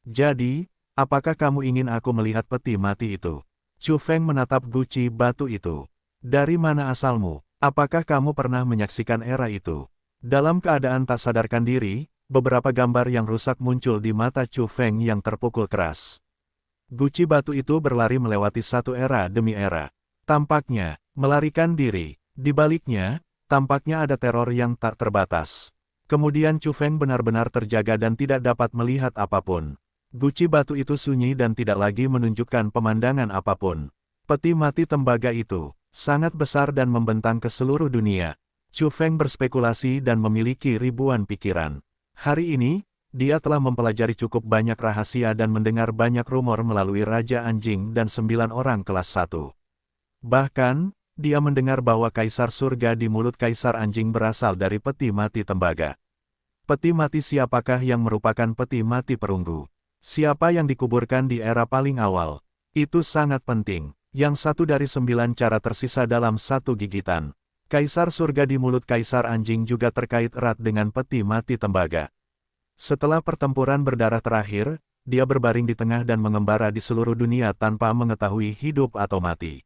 Jadi, apakah kamu ingin aku melihat peti mati itu? Chu Feng menatap guci batu itu. Dari mana asalmu? Apakah kamu pernah menyaksikan era itu? Dalam keadaan tak sadarkan diri, beberapa gambar yang rusak muncul di mata Chu Feng yang terpukul keras. Guci batu itu berlari melewati satu era demi era. Tampaknya, melarikan diri. Di baliknya, tampaknya ada teror yang tak terbatas. Kemudian Chu Feng benar-benar terjaga dan tidak dapat melihat apapun. Guci batu itu sunyi dan tidak lagi menunjukkan pemandangan apapun. Peti mati tembaga itu sangat besar dan membentang ke seluruh dunia. Chu Feng berspekulasi dan memiliki ribuan pikiran. Hari ini, dia telah mempelajari cukup banyak rahasia dan mendengar banyak rumor melalui Raja Anjing dan 9 orang kelas 1. Bahkan, dia mendengar bahwa Kaisar Surga di mulut Kaisar Anjing berasal dari peti mati tembaga. Peti mati siapakah yang merupakan peti mati perunggu? Siapa yang dikuburkan di era paling awal? Itu sangat penting. Yang satu dari 9 cara tersisa dalam satu gigitan. Kaisar Surga di mulut Kaisar Anjing juga terkait erat dengan peti mati tembaga. Setelah pertempuran berdarah terakhir, dia berbaring di tengah dan mengembara di seluruh dunia tanpa mengetahui hidup atau mati.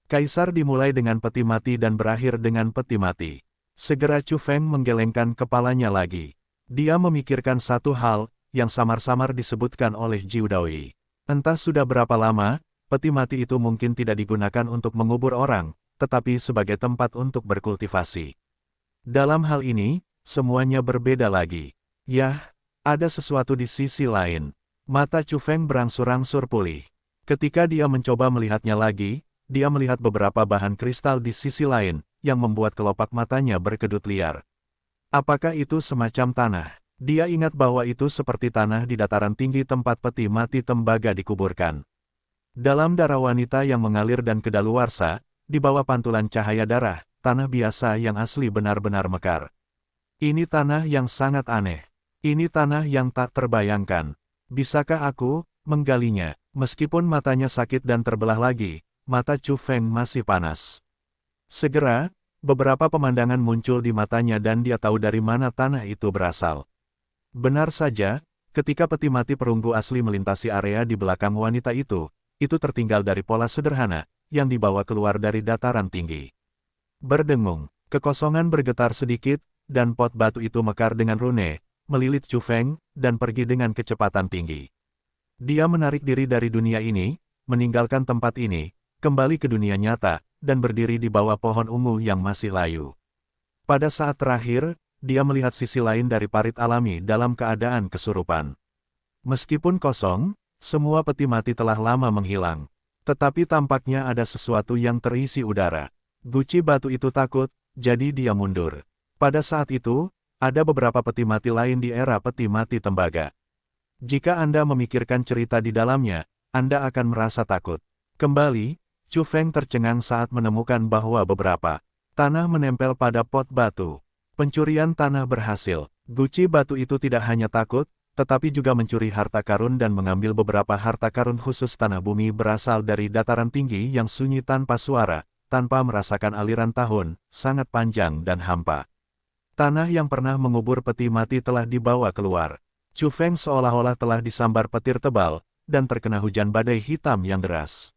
Kaisar dimulai dengan peti mati dan berakhir dengan peti mati. Segera Chu Feng menggelengkan kepalanya lagi. Dia memikirkan satu hal, yang samar-samar disebutkan oleh Jiu Dawei. Entah sudah berapa lama, peti mati itu mungkin tidak digunakan untuk mengubur orang, tetapi sebagai tempat untuk berkultivasi. Dalam hal ini, semuanya berbeda lagi. Yah, ada sesuatu di sisi lain. Mata Chu Feng berangsur-angsur pulih. Ketika dia mencoba melihatnya lagi, dia melihat beberapa bahan kristal di sisi lain, yang membuat kelopak matanya berkedut liar. Apakah itu semacam tanah? Dia ingat bahwa itu seperti tanah di dataran tinggi tempat peti mati tembaga dikuburkan. Dalam darah wanita yang mengalir dan kedaluarsa, di bawah pantulan cahaya darah, tanah biasa yang asli benar-benar mekar. Ini tanah yang sangat aneh. Ini tanah yang tak terbayangkan. Bisakah aku menggalinya? Meskipun matanya sakit dan terbelah lagi, mata Chu Feng masih panas. Segera, beberapa pemandangan muncul di matanya dan dia tahu dari mana tanah itu berasal. Benar saja, ketika peti mati perunggu asli melintasi area di belakang wanita itu tertinggal dari pola sederhana, yang dibawa keluar dari dataran tinggi. Berdengung, Kekosongan bergetar sedikit, dan pot batu itu mekar dengan rune, melilit Chu Feng, dan pergi dengan kecepatan tinggi. Dia menarik diri dari dunia ini, meninggalkan tempat ini, kembali ke dunia nyata, dan berdiri di bawah pohon ungu yang masih layu. Pada saat terakhir, dia melihat sisi lain dari parit alami dalam keadaan kesurupan. Meskipun kosong, semua peti mati telah lama menghilang. Tetapi tampaknya ada sesuatu yang terisi udara. Guci batu itu takut, jadi dia mundur. Pada saat itu, ada beberapa peti mati lain di era peti mati tembaga. Jika Anda memikirkan cerita di dalamnya, Anda akan merasa takut. Kembali, Chu Feng tercengang saat menemukan bahwa beberapa tanah menempel pada pot batu. Pencurian tanah berhasil. Guci batu itu tidak hanya takut, tetapi juga mencuri harta karun dan mengambil beberapa harta karun khusus tanah bumi berasal dari dataran tinggi yang sunyi tanpa suara, tanpa merasakan aliran tahun, sangat panjang dan hampa. Tanah yang pernah mengubur peti mati telah dibawa keluar. Chu Feng seolah-olah telah disambar petir tebal, dan terkena hujan badai hitam yang deras.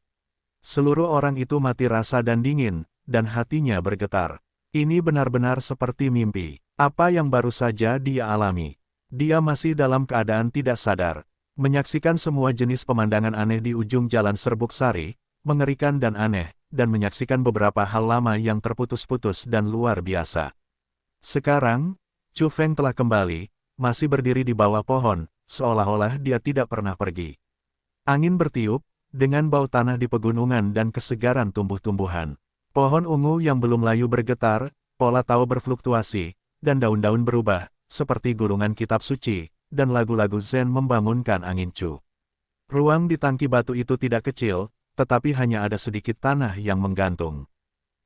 Seluruh orang itu mati rasa dan dingin, dan hatinya bergetar. Ini benar-benar seperti mimpi. Apa yang baru saja dia alami? Dia masih dalam keadaan tidak sadar, menyaksikan semua jenis pemandangan aneh di ujung jalan Serbuk Sari, mengerikan dan aneh, dan menyaksikan beberapa hal lama yang terputus-putus dan luar biasa. Sekarang, Chu Feng telah kembali, masih berdiri di bawah pohon, seolah-olah dia tidak pernah pergi. Angin bertiup, dengan bau tanah di pegunungan dan kesegaran tumbuh-tumbuhan. Pohon ungu yang belum layu bergetar, pola tahu berfluktuasi, dan daun-daun berubah, seperti gulungan kitab suci, dan lagu-lagu Zen membangunkan angin Chu. Ruang di tangki batu itu tidak kecil, tetapi hanya ada sedikit tanah yang menggantung.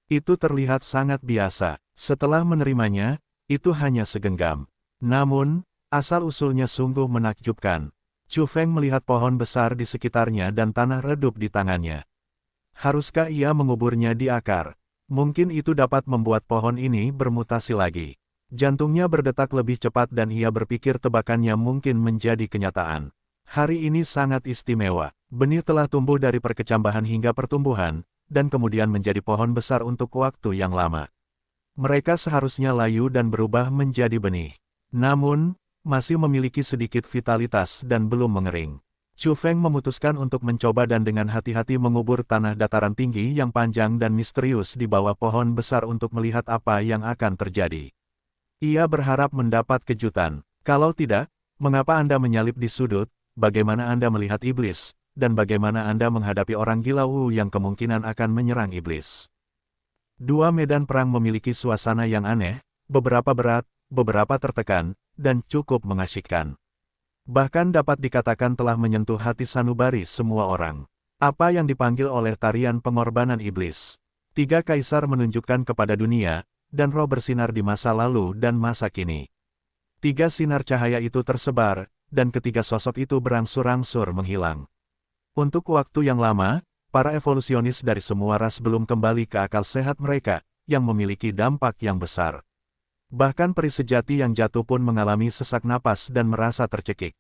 Itu terlihat sangat biasa. Setelah menerimanya, itu hanya segenggam. Namun, asal-usulnya sungguh menakjubkan. Chu Feng melihat pohon besar di sekitarnya dan tanah redup di tangannya. Haruskah ia menguburnya di akar? Mungkin itu dapat membuat pohon ini bermutasi lagi. Jantungnya berdetak lebih cepat dan ia berpikir tebakannya mungkin menjadi kenyataan. Hari ini sangat istimewa. Benih telah tumbuh dari perkecambahan hingga pertumbuhan, dan kemudian menjadi pohon besar untuk waktu yang lama. Mereka seharusnya layu dan berubah menjadi benih. Namun, masih memiliki sedikit vitalitas dan belum mengering. Chu Feng memutuskan untuk mencoba dan dengan hati-hati mengubur tanah dataran tinggi yang panjang dan misterius di bawah pohon besar untuk melihat apa yang akan terjadi. Ia berharap mendapat kejutan. Kalau tidak, mengapa Anda menyalip di sudut, bagaimana Anda melihat iblis, dan bagaimana Anda menghadapi orang gila yang kemungkinan akan menyerang iblis. Dua medan perang memiliki suasana yang aneh, beberapa berat, beberapa tertekan, dan cukup mengasyikkan. Bahkan dapat dikatakan telah menyentuh hati sanubari semua orang. Apa yang dipanggil oleh tarian pengorbanan iblis. Tiga kaisar menunjukkan kepada dunia, dan roh bersinar di masa lalu dan masa kini. Tiga sinar cahaya itu tersebar, dan ketiga sosok itu berangsur-angsur menghilang. Untuk waktu yang lama, para evolusionis dari semua ras belum kembali ke akal sehat mereka, yang memiliki dampak yang besar. Bahkan peri sejati yang jatuh pun mengalami sesak napas dan merasa tercekik.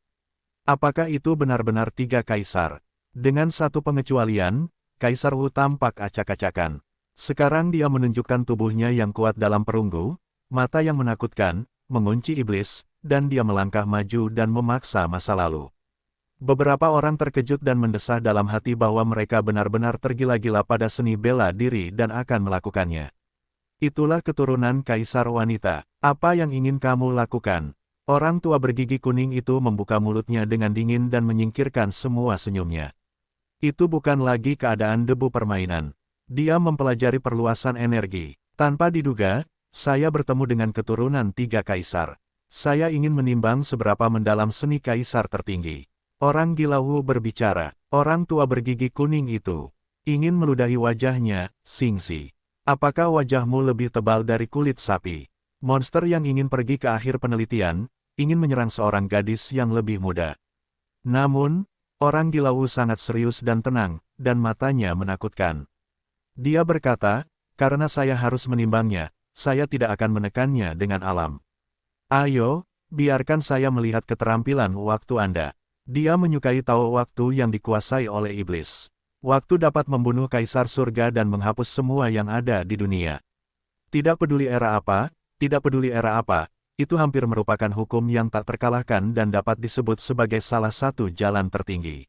Apakah itu benar-benar tiga kaisar? Dengan satu pengecualian, Kaisar Wu tampak acak-acakan. Sekarang dia menunjukkan tubuhnya yang kuat dalam perunggu, mata yang menakutkan, mengunci iblis, dan dia melangkah maju dan memaksa masa lalu. Beberapa orang terkejut dan mendesah dalam hati bahwa mereka benar-benar tergila-gila pada seni bela diri dan akan melakukannya. Itulah keturunan kaisar wanita. Apa yang ingin kamu lakukan? Orang tua bergigi kuning itu membuka mulutnya dengan dingin dan menyingkirkan semua senyumnya. Itu bukan lagi keadaan debu permainan. Dia mempelajari perluasan energi. Tanpa diduga, saya bertemu dengan keturunan tiga kaisar. Saya ingin menimbang seberapa mendalam seni kaisar tertinggi. Orang gila Wu berbicara. Orang tua bergigi kuning itu ingin meludahi wajahnya, Xingxi. Apakah wajahmu lebih tebal dari kulit sapi? Monster yang ingin pergi ke akhir penelitian, ingin menyerang seorang gadis yang lebih muda. Namun, orang gila Wu sangat serius dan tenang, dan matanya menakutkan. Dia berkata, karena saya harus menimbangnya, saya tidak akan menekannya dengan alam. Ayo, biarkan saya melihat keterampilan waktu Anda. Dia menyukai tahu waktu yang dikuasai oleh iblis. Waktu dapat membunuh kaisar surga dan menghapus semua yang ada di dunia. Tidak peduli era apa, itu hampir merupakan hukum yang tak terkalahkan dan dapat disebut sebagai salah satu jalan tertinggi.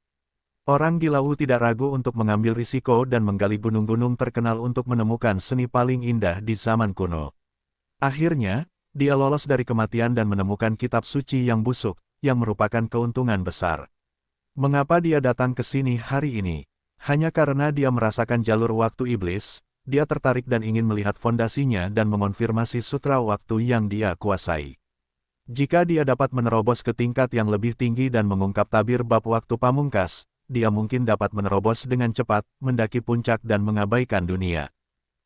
Orang Gila Wu tidak ragu untuk mengambil risiko dan menggali gunung-gunung terkenal untuk menemukan seni paling indah di zaman kuno. Akhirnya, dia lolos dari kematian dan menemukan kitab suci yang busuk, yang merupakan keuntungan besar. Mengapa dia datang ke sini hari ini? Hanya karena dia merasakan jalur waktu iblis, dia tertarik dan ingin melihat fondasinya dan mengonfirmasi sutra waktu yang dia kuasai. Jika dia dapat menerobos ke tingkat yang lebih tinggi dan mengungkap tabir bab waktu pamungkas, dia mungkin dapat menerobos dengan cepat, mendaki puncak dan mengabaikan dunia.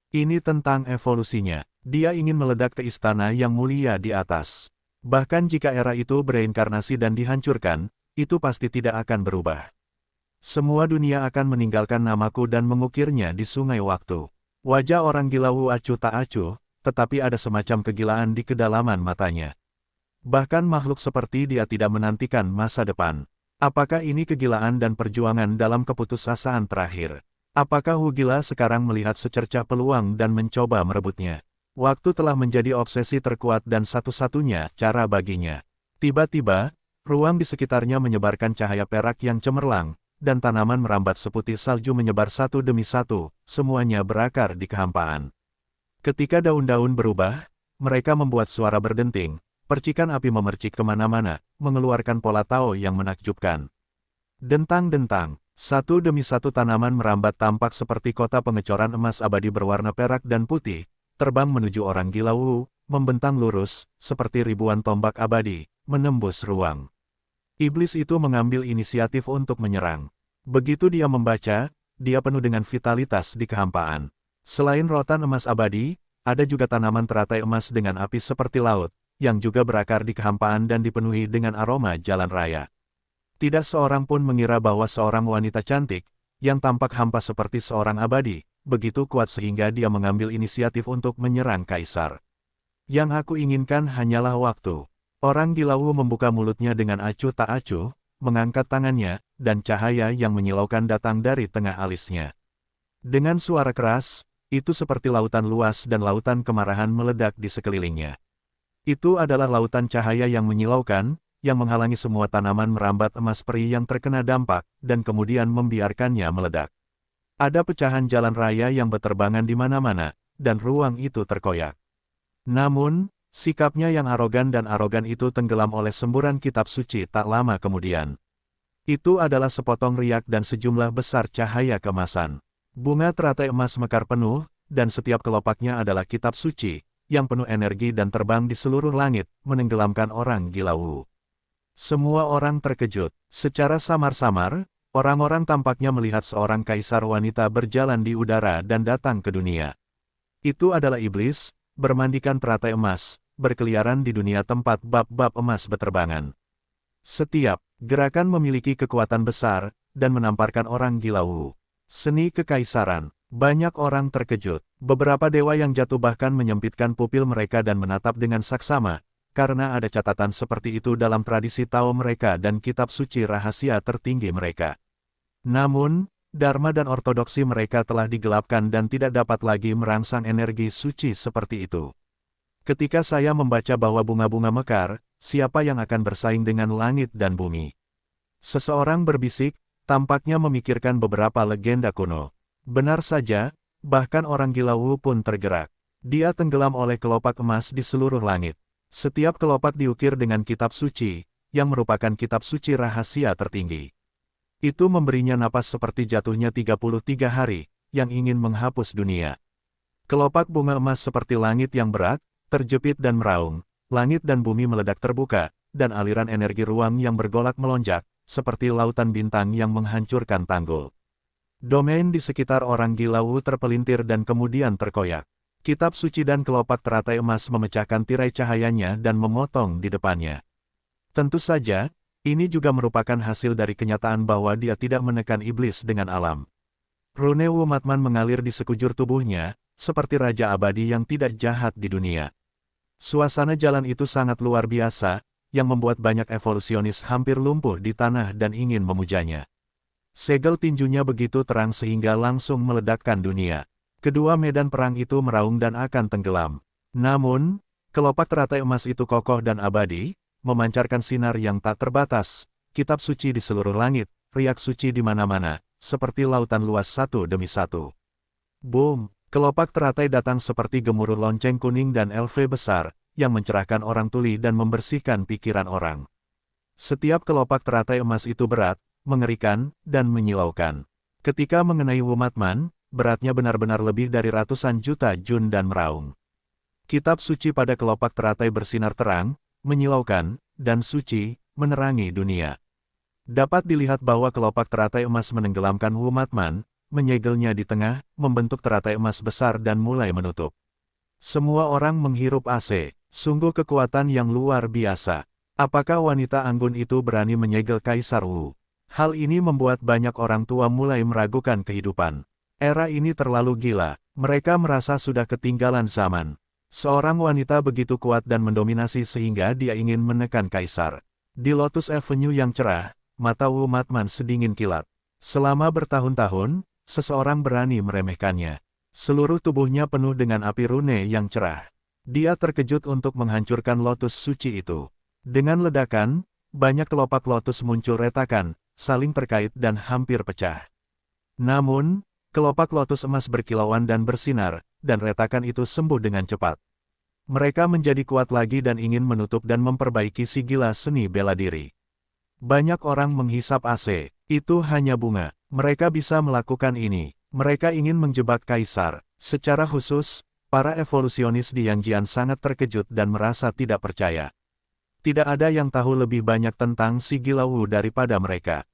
Ini tentang evolusinya. Dia ingin meledak ke istana yang mulia di atas. Bahkan jika era itu bereinkarnasi dan dihancurkan, itu pasti tidak akan berubah. Semua dunia akan meninggalkan namaku dan mengukirnya di sungai waktu. Wajah orang Gila Wu acuh tak acuh, tetapi ada semacam kegilaan di kedalaman matanya. Bahkan makhluk seperti dia tidak menantikan masa depan. Apakah ini kegilaan dan perjuangan dalam keputusasaan terakhir? Apakah Wu Gila sekarang melihat secercah peluang dan mencoba merebutnya? Waktu telah menjadi obsesi terkuat dan satu-satunya cara baginya. Tiba-tiba, ruang di sekitarnya menyebarkan cahaya perak yang cemerlang, dan tanaman merambat seputih salju menyebar satu demi satu, semuanya berakar di kehampaan. Ketika daun-daun berubah, mereka membuat suara berdenting, percikan api memercik kemana-mana, mengeluarkan pola Tao yang menakjubkan. Dentang-dentang, satu demi satu tanaman merambat tampak seperti kota pengecoran emas abadi berwarna perak dan putih, terbang menuju orang Gila Wu, membentang lurus, seperti ribuan tombak abadi, menembus ruang. Iblis itu mengambil inisiatif untuk menyerang. Begitu dia membaca, dia penuh dengan vitalitas di kehampaan. Selain rotan emas abadi, ada juga tanaman teratai emas dengan api seperti laut, yang juga berakar di kehampaan dan dipenuhi dengan aroma jalan raya. Tidak seorang pun mengira bahwa seorang wanita cantik, yang tampak hampa seperti seorang abadi, begitu kuat sehingga dia mengambil inisiatif untuk menyerang kaisar. Yang aku inginkan hanyalah waktu. Orang Gila Wu membuka mulutnya dengan acuh tak acuh, mengangkat tangannya, dan cahaya yang menyilaukan datang dari tengah alisnya. Dengan suara keras, itu seperti lautan luas dan lautan kemarahan meledak di sekelilingnya. Itu adalah lautan cahaya yang menyilaukan, yang menghalangi semua tanaman merambat emas peri yang terkena dampak, dan kemudian membiarkannya meledak. Ada pecahan jalan raya yang berterbangan di mana-mana, dan ruang itu terkoyak. Namun, sikapnya yang arogan itu tenggelam oleh semburan kitab suci tak lama kemudian. Itu adalah sepotong riak dan sejumlah besar cahaya kemasan. Bunga teratai emas mekar penuh, dan setiap kelopaknya adalah kitab suci, yang penuh energi dan terbang di seluruh langit, menenggelamkan orang Gila Wu. Semua orang terkejut. Secara samar-samar, orang-orang tampaknya melihat seorang kaisar wanita berjalan di udara dan datang ke dunia. Itu adalah iblis, bermandikan teratai emas, berkeliaran di dunia tempat bab-bab emas berterbangan. Setiap gerakan memiliki kekuatan besar, dan menamparkan orang Gila Wu. Seni kekaisaran. Banyak orang terkejut. Beberapa dewa yang jatuh bahkan menyempitkan pupil mereka dan menatap dengan saksama, karena ada catatan seperti itu dalam tradisi Tao mereka dan kitab suci rahasia tertinggi mereka. Namun, Dharma dan ortodoksi mereka telah digelapkan dan tidak dapat lagi merangsang energi suci seperti itu. Ketika saya membaca bahwa bunga-bunga mekar, siapa yang akan bersaing dengan langit dan bumi? Seseorang berbisik, tampaknya memikirkan beberapa legenda kuno. Benar saja, bahkan orang Gila Wu pun tergerak. Dia tenggelam oleh kelopak emas di seluruh langit. Setiap kelopak diukir dengan kitab suci, yang merupakan kitab suci rahasia tertinggi. Itu memberinya napas seperti jatuhnya 33 hari, yang ingin menghapus dunia. Kelopak bunga emas seperti langit yang berat, terjepit dan meraung, langit dan bumi meledak terbuka, dan aliran energi ruang yang bergolak melonjak, seperti lautan bintang yang menghancurkan tanggul. Domain di sekitar orang Gila Wu terpelintir dan kemudian terkoyak. Kitab suci dan kelopak teratai emas memecahkan tirai cahayanya dan memotong di depannya. Tentu saja, ini juga merupakan hasil dari kenyataan bahwa dia tidak menekan iblis dengan alam. Rune Wu Matman mengalir di sekujur tubuhnya, seperti raja abadi yang tidak jahat di dunia. Suasana jalan itu sangat luar biasa, yang membuat banyak evolusionis hampir lumpuh di tanah dan ingin memujanya. Segel tinjunya begitu terang sehingga langsung meledakkan dunia. Kedua medan perang itu meraung dan akan tenggelam. Namun, kelopak teratai emas itu kokoh dan abadi, memancarkan sinar yang tak terbatas, kitab suci di seluruh langit, riak suci di mana-mana, seperti lautan luas satu demi satu. Boom! Kelopak teratai datang seperti gemuruh lonceng kuning dan elfe besar, yang mencerahkan orang tuli dan membersihkan pikiran orang. Setiap kelopak teratai emas itu berat, mengerikan, dan menyilaukan. Ketika mengenai Wumatman, beratnya benar-benar lebih dari ratusan juta jun dan meraung. Kitab suci pada kelopak teratai bersinar terang, menyilaukan, dan suci, menerangi dunia. Dapat dilihat bahwa kelopak teratai emas menenggelamkan Wumatman, menyegelnya di tengah, membentuk teratai emas besar dan mulai menutup. Semua orang menghirup AC, sungguh kekuatan yang luar biasa. Apakah wanita anggun itu berani menyegel Kaisar Wu? Hal ini membuat banyak orang tua mulai meragukan kehidupan. Era ini terlalu gila, mereka merasa sudah ketinggalan zaman. Seorang wanita begitu kuat dan mendominasi sehingga dia ingin menekan Kaisar. Di Lotus Avenue yang cerah, mata Wumatman sedingin kilat. Selama bertahun-tahun, seseorang berani meremehkannya. Seluruh tubuhnya penuh dengan api rune yang cerah. Dia terkejut untuk menghancurkan lotus suci itu. Dengan ledakan, banyak kelopak lotus muncul retakan, saling terkait dan hampir pecah. Namun, kelopak lotus emas berkilauan dan bersinar, dan retakan itu sembuh dengan cepat. Mereka menjadi kuat lagi dan ingin menutup dan memperbaiki si gila seni bela diri. Banyak orang menghisap AC, itu hanya bunga. Mereka bisa melakukan ini. Mereka ingin menjebak Kaisar. Secara khusus, para evolusionis di Yangjian sangat terkejut dan merasa tidak percaya. Tidak ada yang tahu lebih banyak tentang si gila Wu daripada mereka.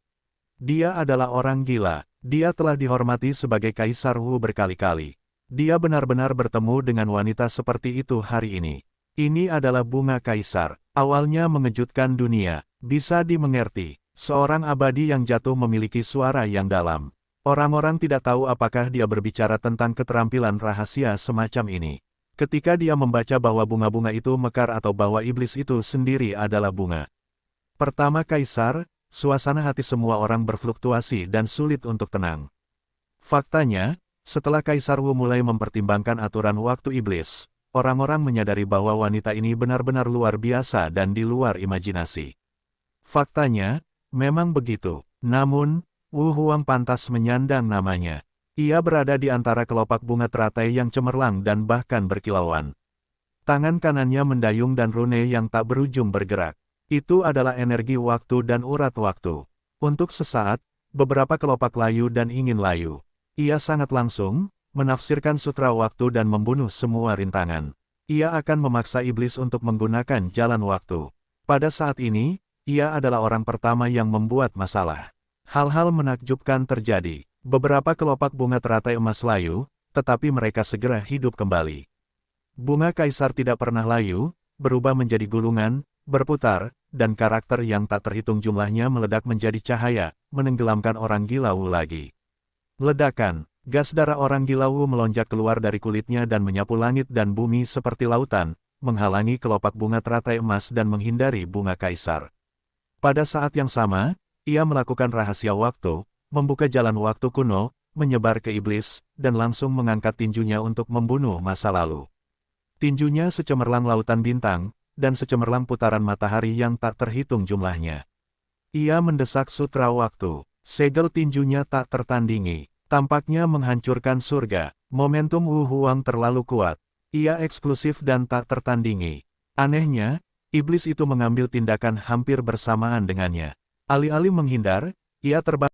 Dia adalah orang gila. Dia telah dihormati sebagai Kaisar Wu berkali-kali. Dia benar-benar bertemu dengan wanita seperti itu hari ini. Ini adalah bunga Kaisar. Awalnya mengejutkan dunia. Bisa dimengerti. Seorang abadi yang jatuh memiliki suara yang dalam. Orang-orang tidak tahu apakah dia berbicara tentang keterampilan rahasia semacam ini. Ketika dia membaca bahwa bunga-bunga itu mekar atau bahwa iblis itu sendiri adalah bunga. Pertama Kaisar, suasana hati semua orang berfluktuasi dan sulit untuk tenang. Faktanya, setelah Kaisar Wu mulai mempertimbangkan aturan waktu iblis, orang-orang menyadari bahwa wanita ini benar-benar luar biasa dan di luar imajinasi. Faktanya, memang begitu. Namun, Wu Huang pantas menyandang namanya. Ia berada di antara kelopak bunga teratai yang cemerlang dan bahkan berkilauan. Tangan kanannya mendayung dan rune yang tak berujung bergerak. Itu adalah energi waktu dan urat waktu. Untuk sesaat, beberapa kelopak layu dan ingin layu. Ia sangat langsung, menafsirkan sutra waktu dan membunuh semua rintangan. Ia akan memaksa iblis untuk menggunakan jalan waktu. Pada saat ini, ia adalah orang pertama yang membuat masalah. Hal-hal menakjubkan terjadi. Beberapa kelopak bunga teratai emas layu, tetapi mereka segera hidup kembali. Bunga Kaisar tidak pernah layu, berubah menjadi gulungan, berputar, dan karakter yang tak terhitung jumlahnya meledak menjadi cahaya, menenggelamkan orang gila Wu lagi. Ledakan, gas darah orang gila Wu melonjak keluar dari kulitnya dan menyapu langit dan bumi seperti lautan, menghalangi kelopak bunga teratai emas dan menghindari bunga Kaisar. Pada saat yang sama, ia melakukan rahasia waktu, membuka jalan waktu kuno, menyebar ke iblis, dan langsung mengangkat tinjunya untuk membunuh masa lalu. Tinjunya secemerlang lautan bintang, dan secemerlang putaran matahari yang tak terhitung jumlahnya. Ia mendesak sutra waktu. Segel tinjunya tak tertandingi. Tampaknya menghancurkan surga. Momentum Wu Huang terlalu kuat. Ia eksklusif dan tak tertandingi. Anehnya, iblis itu mengambil tindakan hampir bersamaan dengannya. Alih-alih menghindar, ia terbang